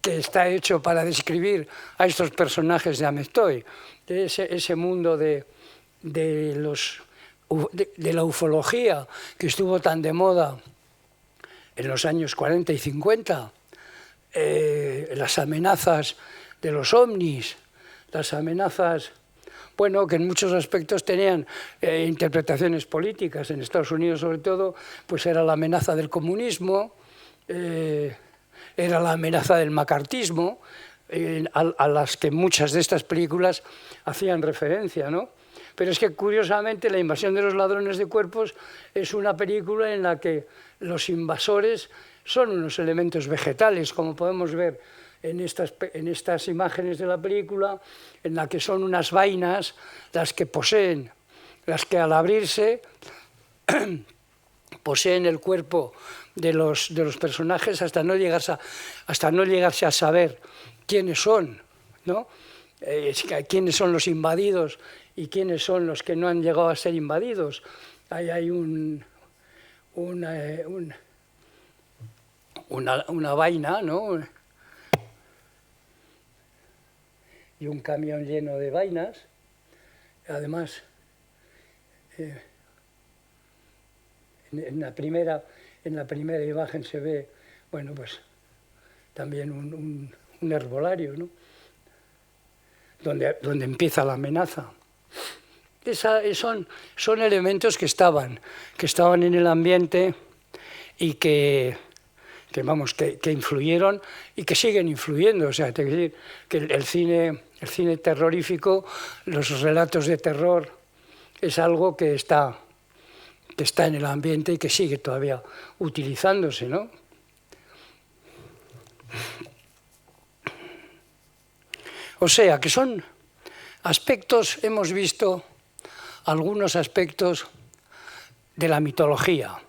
está hecho para describir a estos personajes de Amestoy, ese mundo de la ufología que estuvo tan de moda en los años 40 y 50, las amenazas de los ovnis, las amenazas, bueno, que en muchos aspectos tenían interpretaciones políticas. En Estados Unidos, sobre todo, pues era la amenaza del comunismo, era la amenaza del macartismo, a las que muchas de estas películas hacían referencia, ¿no? Pero es que, curiosamente, La invasión de los ladrones de cuerpos es una película en la que los invasores son unos elementos vegetales, como podemos ver en estas imágenes de la película, en la que son unas vainas las que poseen, las que al abrirse poseen el cuerpo de los personajes hasta no llegarse a saber quiénes son, ¿no? Quiénes son los invadidos y quiénes son los que no han llegado a ser invadidos. Ahí hay una vaina, ¿no? y un camión lleno de vainas. Además, en la primera imagen se ve, bueno, pues también un herbolario, ¿no? Donde empieza la amenaza. Son elementos que estaban en el ambiente y que influyeron y que siguen influyendo. O sea, te quiero decir que el cine terrorífico, los relatos de terror, es algo que está en el ambiente y que sigue todavía utilizándose, ¿no? O sea, que son aspectos, hemos visto algunos aspectos de la mitología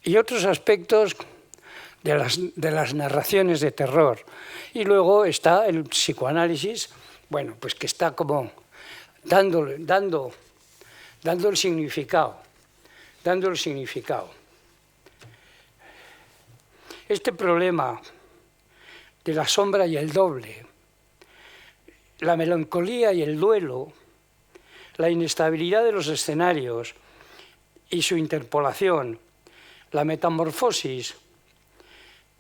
y otros aspectos de las narraciones de terror. Y luego está el psicoanálisis, bueno, pues que está como dando el significado. Este problema de la sombra y el doble, la melancolía y el duelo, la inestabilidad de los escenarios y su interpolación, la metamorfosis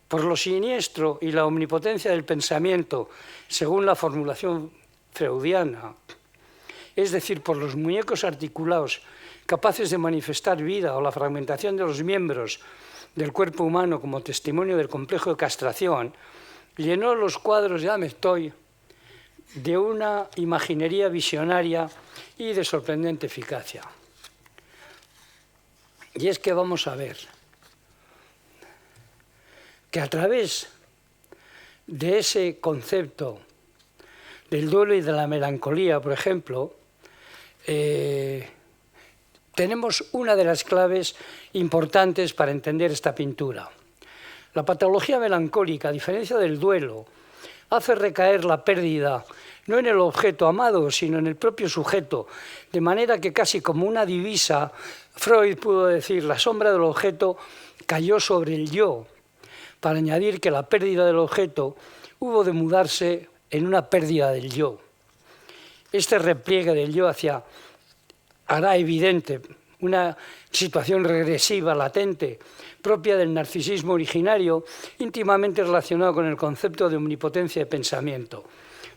por lo siniestro y la omnipotencia del pensamiento, según la formulación freudiana, es decir, por los muñecos articulados capaces de manifestar vida o la fragmentación de los miembros del cuerpo humano como testimonio del complejo de castración, llenó los cuadros de Amestoy de una imaginería visionaria y de sorprendente eficacia. Y es que vamos a ver que a través de ese concepto del duelo y de la melancolía, por ejemplo, tenemos una de las claves importantes para entender esta pintura. La patología melancólica, a diferencia del duelo, hace recaer la pérdida no en el objeto amado, sino en el propio sujeto, de manera que casi como una divisa, Freud pudo decir, la sombra del objeto cayó sobre el yo, para añadir que la pérdida del objeto hubo de mudarse en una pérdida del yo. Este repliegue del yo hará evidente una situación regresiva, latente, propia del narcisismo originario, íntimamente relacionado con el concepto de omnipotencia de pensamiento.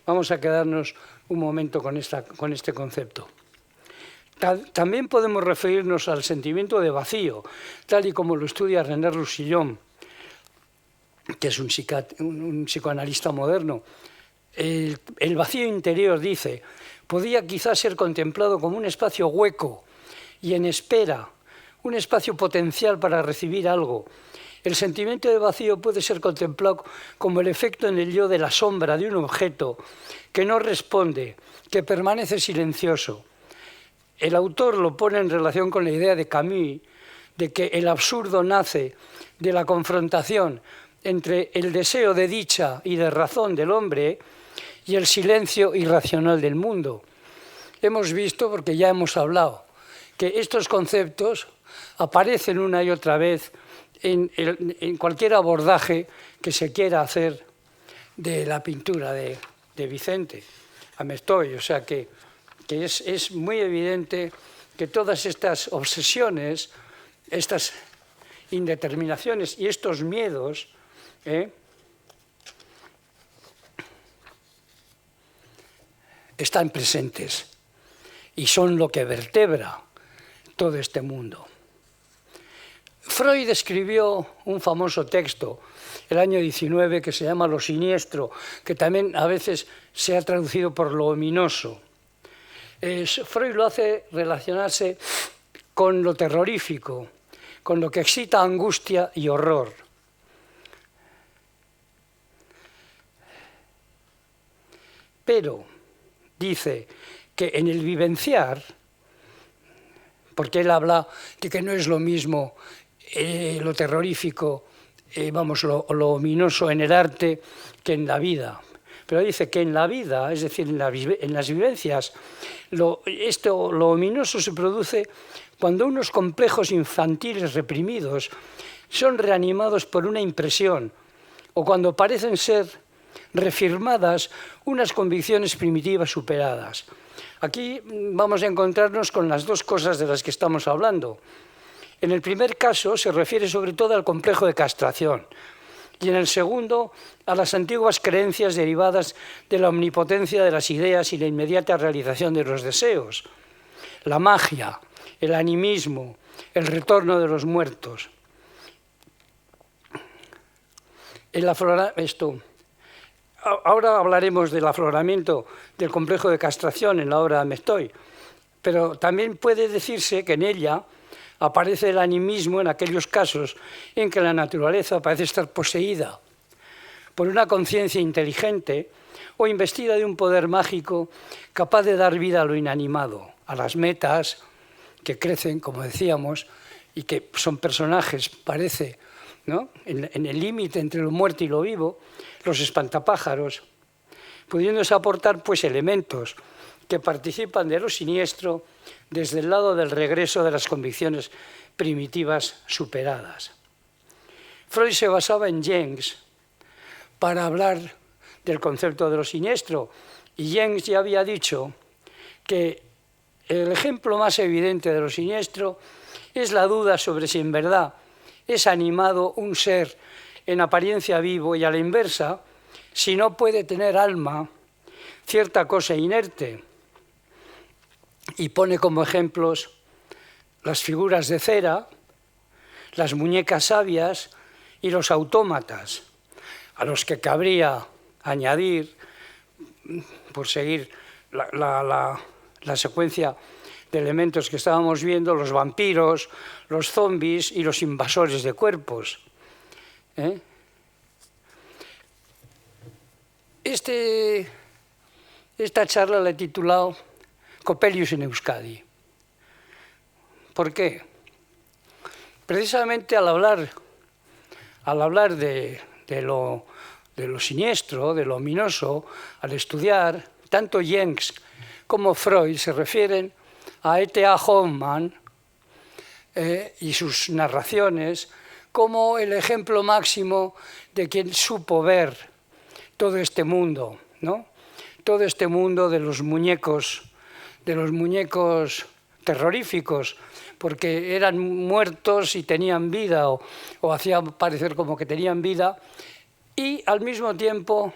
Vamos a quedarnos un momento con este concepto. También podemos referirnos al sentimiento de vacío, tal y como lo estudia René Roussillon, que es un psicoanalista moderno. El vacío interior, dice, podía quizás ser contemplado como un espacio hueco y en espera, un espacio potencial para recibir algo. El sentimiento de vacío puede ser contemplado como el efecto en el yo de la sombra de un objeto que no responde, que permanece silencioso. El autor lo pone en relación con la idea de Camus de que el absurdo nace de la confrontación entre el deseo de dicha y de razón del hombre y el silencio irracional del mundo. Hemos visto, porque ya hemos hablado, que estos conceptos aparecen una y otra vez en cualquier abordaje que se quiera hacer de la pintura de Vicente Amestoy. O sea que es muy evidente que todas estas obsesiones, estas indeterminaciones y estos miedos están presentes y son lo que vertebra todo este mundo. Freud escribió un famoso texto el año 19 que se llama Lo siniestro, que también a veces se ha traducido por lo ominoso. Freud lo hace relacionarse con lo terrorífico, con lo que excita angustia y horror. Pero dice que en el vivenciar, porque él habla de que no es lo mismo lo terrorífico, lo ominoso en el arte que en la vida. Pero dice que en la vida, es decir, en las vivencias, lo ominoso se produce cuando unos complejos infantiles reprimidos son reanimados por una impresión o cuando parecen ser refirmadas unas convicciones primitivas superadas. Aquí vamos a encontrarnos con las dos cosas de las que estamos hablando. En el primer caso se refiere sobre todo al complejo de castración y en el segundo a las antiguas creencias derivadas de la omnipotencia de las ideas y la inmediata realización de los deseos. La magia, el animismo, el retorno de los muertos. Ahora hablaremos del afloramiento del complejo de castración en la obra de Mestoy, pero también puede decirse que en ella aparece el animismo en aquellos casos en que la naturaleza parece estar poseída por una conciencia inteligente o investida de un poder mágico capaz de dar vida a lo inanimado, a las metas que crecen, como decíamos, y que son personajes, parece, ¿no?, en el límite entre lo muerto y lo vivo, los espantapájaros, pudiéndose aportar pues elementos que participan de lo siniestro desde el lado del regreso de las convicciones primitivas superadas. Freud se basaba en Jens para hablar del concepto de lo siniestro, y Jens ya había dicho que el ejemplo más evidente de lo siniestro es la duda sobre si en verdad es animado un ser en apariencia vivo y a la inversa, si no puede tener alma cierta cosa inerte. Y pone como ejemplos las figuras de cera, las muñecas sabias y los autómatas, a los que cabría añadir, por seguir la secuencia de elementos que estábamos viendo, los vampiros, los zombies y los invasores de cuerpos. Esta charla la he titulado Coppelius en Euskadi. ¿Por qué? Precisamente al hablar de lo siniestro, de lo ominoso, al estudiar, tanto Jens como Freud se refieren a E.T.A. Hoffmann y sus narraciones como el ejemplo máximo de quien supo ver todo este mundo, ¿no? Todo este mundo de los muñecos terroríficos, porque eran muertos y tenían vida, o hacían parecer como que tenían vida, y al mismo tiempo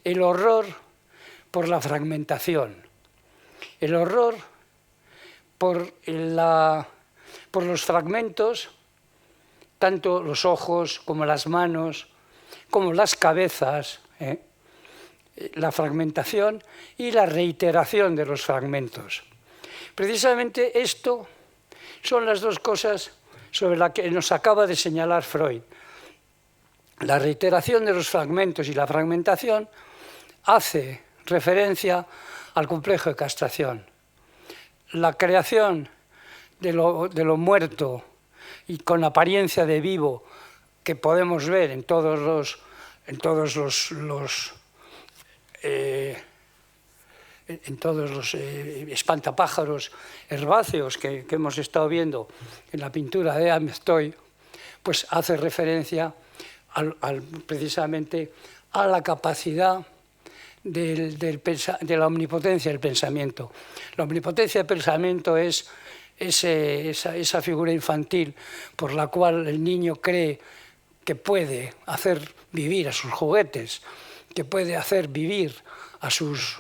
el horror por la fragmentación, el horror por los fragmentos, tanto los ojos como las manos, como las cabezas, la fragmentación y la reiteración de los fragmentos. Precisamente esto son las dos cosas sobre las que nos acaba de señalar Freud. La reiteración de los fragmentos y la fragmentación hace referencia al complejo de castración. La creación de lo muerto y con apariencia de vivo que podemos ver en todos los espantapájaros herbáceos que hemos estado viendo en la pintura de Mestoy, pues hace referencia precisamente a la capacidad de la omnipotencia del pensamiento. La omnipotencia del pensamiento es esa figura infantil por la cual el niño cree que puede hacer vivir a sus juguetes, que puede hacer vivir a sus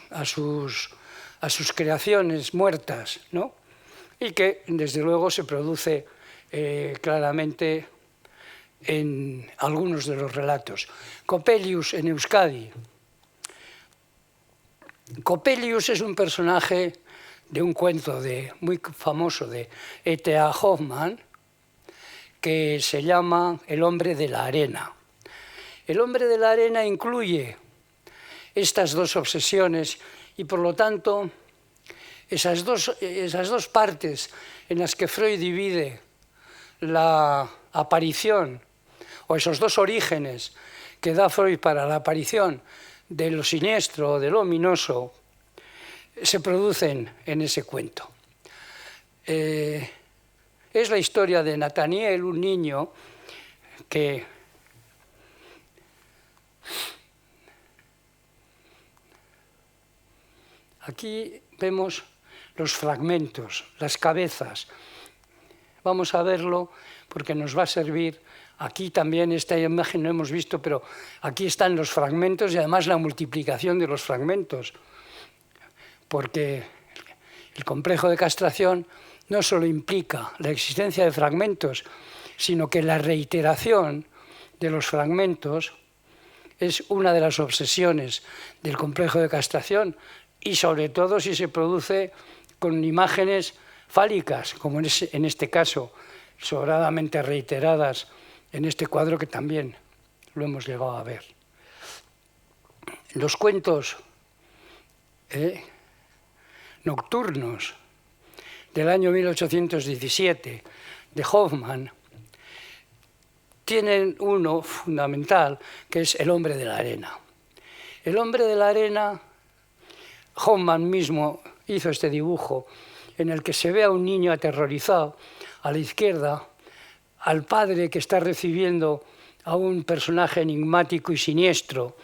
creaciones muertas, ¿no? Y que desde luego se produce claramente en algunos de los relatos. Coppelius en Euskadi. Coppelius es un personaje de un cuento muy famoso de E.T.A. Hoffmann que se llama El hombre de la arena. El hombre de la arena incluye estas dos obsesiones y, por lo tanto, esas dos partes en las que Freud divide la aparición, o esos dos orígenes que da Freud para la aparición de lo siniestro o de lo ominoso, se producen en ese cuento. Es la historia de Nathaniel, un niño que Aquí vemos los fragmentos, las cabezas. Vamos a verlo porque nos va a servir. Aquí también esta imagen no hemos visto, pero aquí están los fragmentos y además la multiplicación de los fragmentos. Porque el complejo de castración no solo implica la existencia de fragmentos, sino que la reiteración de los fragmentos es una de las obsesiones del complejo de castración, y sobre todo si se produce con imágenes fálicas, como en este caso, sobradamente reiteradas en este cuadro que también lo hemos llegado a ver. Los cuentos nocturnos del año 1817 de Hoffmann tienen uno fundamental, que es El hombre de la arena. El hombre de la arena, Hoffmann mismo hizo este dibujo en el que se ve a un niño aterrorizado a la izquierda, al padre que está recibiendo a un personaje enigmático y siniestro,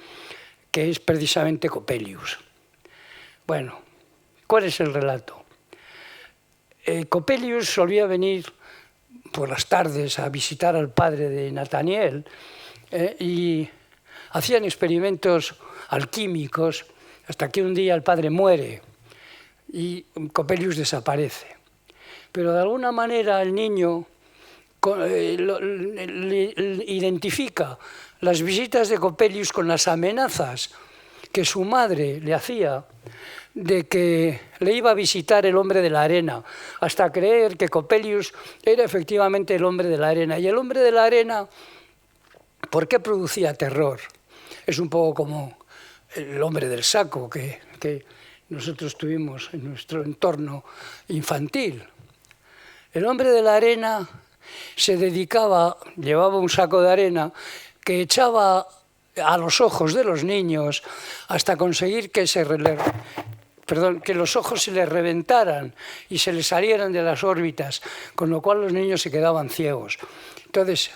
que es precisamente Coppelius. Bueno, ¿cuál es el relato? Coppelius solía venir por las tardes a visitar al padre de Nathaniel y hacían experimentos alquímicos hasta que un día el padre muere y Coppelius desaparece. Pero de alguna manera el niño identifica las visitas de Coppelius con las amenazas que su madre le hacía de que le iba a visitar el hombre de la arena, hasta creer que Coppelius era efectivamente el hombre de la arena. Y el hombre de la arena, ¿por qué producía terror? Es un poco como el hombre del saco que nosotros tuvimos en nuestro entorno infantil. El hombre de la arena se dedicaba, llevaba un saco de arena que echaba a los ojos de los niños hasta conseguir que los ojos se les reventaran y se les salieran de las órbitas, con lo cual los niños se quedaban ciegos. Entonces,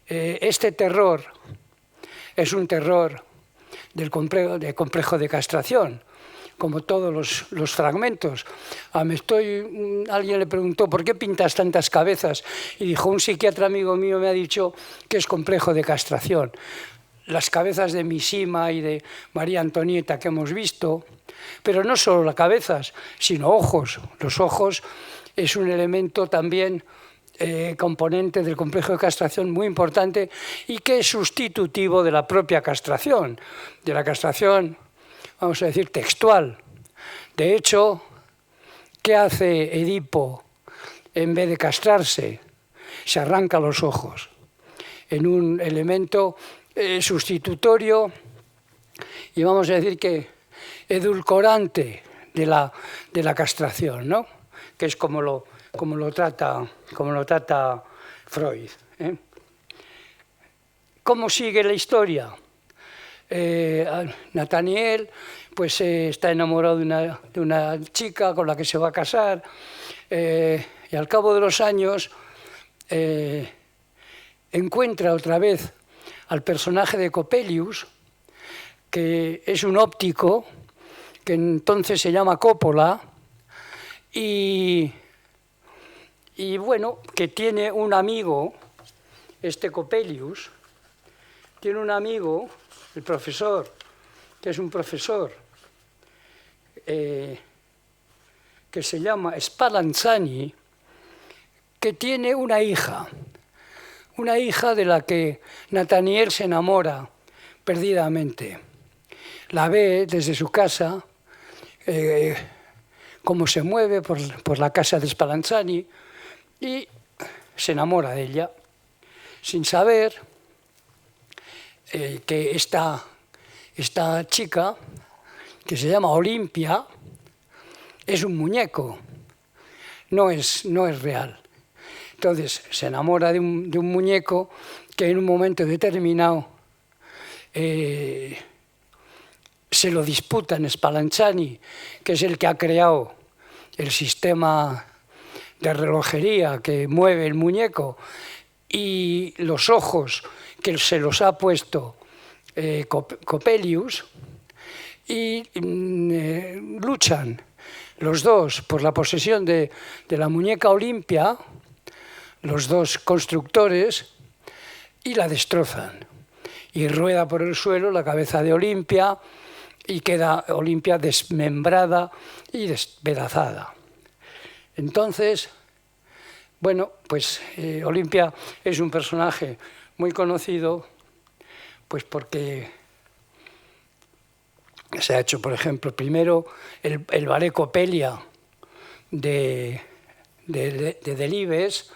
este terror es un terror del complejo de castración, como todos los fragmentos. Alguien le preguntó, ¿por qué pintas tantas cabezas? Y dijo, un psiquiatra amigo mío me ha dicho que es complejo de castración. Las cabezas de Mishima y de María Antonieta que hemos visto, pero no solo las cabezas, sino ojos. Los ojos es un elemento también componente del complejo de castración muy importante y que es sustitutivo de la propia castración, de la castración, vamos a decir, textual. De hecho, ¿qué hace Edipo en vez de castrarse? Se arranca los ojos en un elemento sustitutorio y vamos a decir que edulcorante de la castración, ¿no? Que es como lo trata Freud. ¿Cómo sigue la historia? Nathaniel pues, está enamorado de una chica con la que se va a casar y al cabo de los años encuentra otra vez al personaje de Coppelius, que es un óptico, que entonces se llama Coppola, y bueno, que tiene un amigo, este Coppelius, tiene un amigo, el profesor, que es un profesor, que se llama Spallanzani, que tiene una hija de la que Nathaniel se enamora perdidamente. La ve desde su casa, cómo se mueve por la casa de Spallanzani y se enamora de ella, sin saber que esta chica, que se llama Olimpia, es un muñeco, no es real. Entonces se enamora de un muñeco que en un momento determinado se lo disputan Spallanzani, que es el que ha creado el sistema de relojería que mueve el muñeco, y los ojos que se los ha puesto Coppelius, y luchan los dos por la posesión de la muñeca Olimpia, los dos constructores, y la destrozan. Y rueda por el suelo la cabeza de Olimpia y queda Olimpia desmembrada y despedazada. Entonces, bueno, pues Olimpia es un personaje muy conocido, pues porque se ha hecho, por ejemplo, primero el ballet Coppelia de Delibes,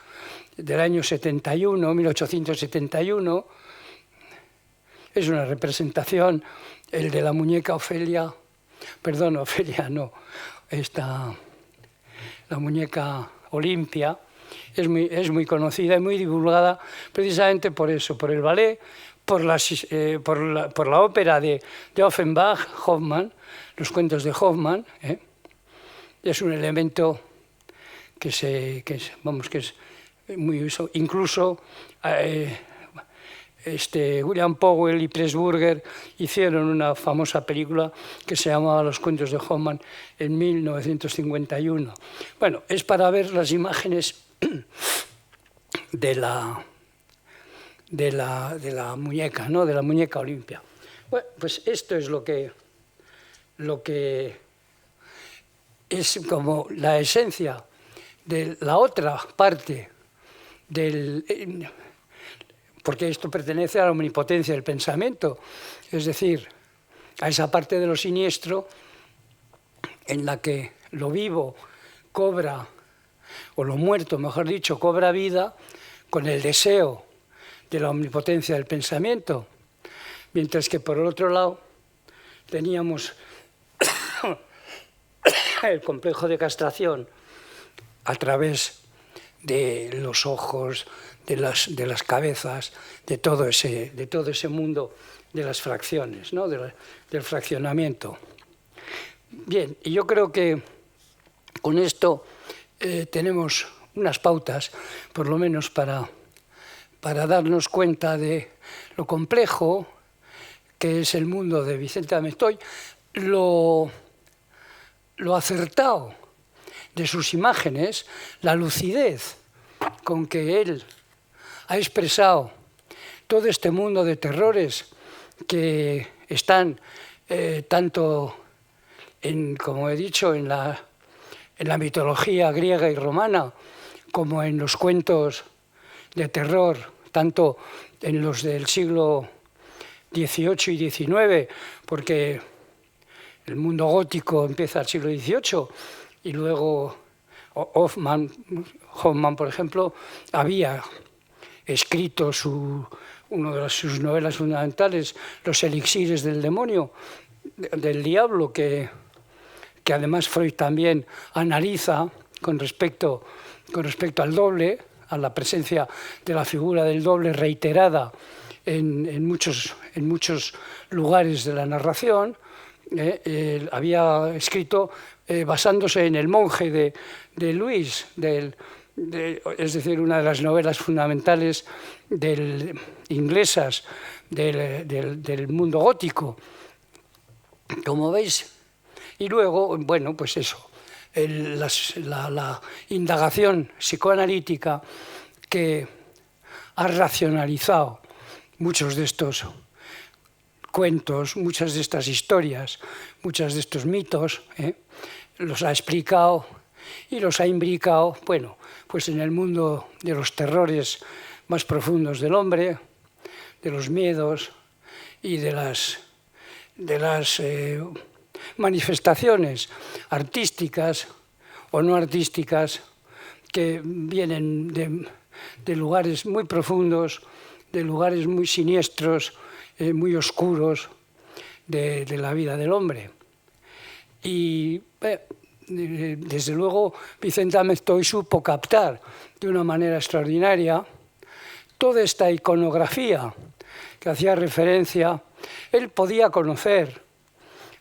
del año 71, 1871. Es una representación, el de la muñeca Ofelia, perdón, Ofelia no, la muñeca Olimpia, es muy conocida y muy divulgada precisamente por eso, por el ballet, por la ópera de Offenbach, Hoffmann, los cuentos de Hoffmann. Es un elemento que es muy uso. Incluso William Powell y Pressburger hicieron una famosa película que se llamaba Los cuentos de Hoffmann en 1951. Bueno, es para ver las imágenes de la muñeca, ¿no? De la muñeca Olimpia. Bueno, pues esto es lo que es como la esencia de la otra parte porque esto pertenece a la omnipotencia del pensamiento, es decir, a esa parte de lo siniestro en la que lo vivo cobra, o lo muerto, mejor dicho, cobra vida con el deseo de la omnipotencia del pensamiento, mientras que por el otro lado teníamos el complejo de castración a través de los ojos, de las cabezas, de todo ese mundo de las fracciones, ¿no? del fraccionamiento. Bien, y yo creo que con esto tenemos unas pautas, por lo menos para darnos cuenta de lo complejo que es el mundo de Vicente Amestoy, lo acertado de sus imágenes, la lucidez con que él ha expresado todo este mundo de terrores que están tanto, como he dicho, en la mitología griega y romana, como en los cuentos de terror, tanto en los del siglo XVIII y XIX, porque el mundo gótico empieza al siglo XVIII y luego Hoffmann, por ejemplo, había escrito una de sus novelas fundamentales, Los elixires del demonio, del diablo, que además Freud también analiza con respecto al doble, a la presencia de la figura del doble reiterada en muchos lugares de la narración. Había escrito basándose en El monje de Luis, es decir, una de las novelas fundamentales inglesas del mundo gótico, como veis. Y luego, bueno, pues eso, la indagación psicoanalítica que ha racionalizado muchos de estos cuentos, muchas de estas historias, muchos de estos mitos, los ha explicado y los ha imbricado, bueno, pues en el mundo de los terrores más profundos del hombre, de los miedos y de las manifestaciones artísticas o no artísticas que vienen de lugares muy profundos, de lugares muy siniestros, muy oscuros de la vida del hombre. Y desde luego Vicente Amestoy supo captar de una manera extraordinaria toda esta iconografía que hacía referencia. Él podía conocer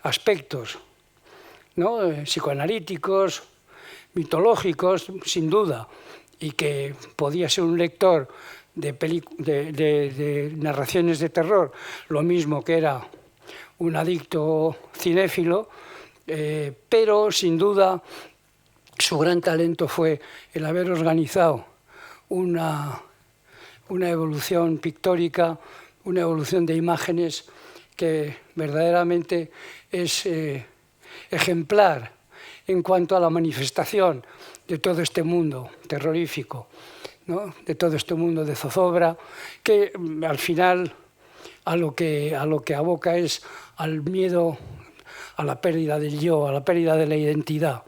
aspectos, ¿no?, psicoanalíticos, mitológicos, sin duda, y que podía ser un lector de narraciones de terror, lo mismo que era un adicto cinéfilo, pero sin duda su gran talento fue el haber organizado una evolución pictórica, una evolución de imágenes que verdaderamente es ejemplar en cuanto a la manifestación de todo este mundo terrorífico, ¿no? De todo este mundo de zozobra, que al final a lo que aboca es al miedo a la pérdida del yo, a la pérdida de la identidad,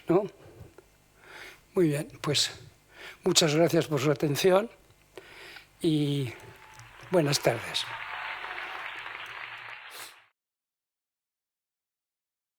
¿no? Muy bien, pues muchas gracias por su atención y buenas tardes.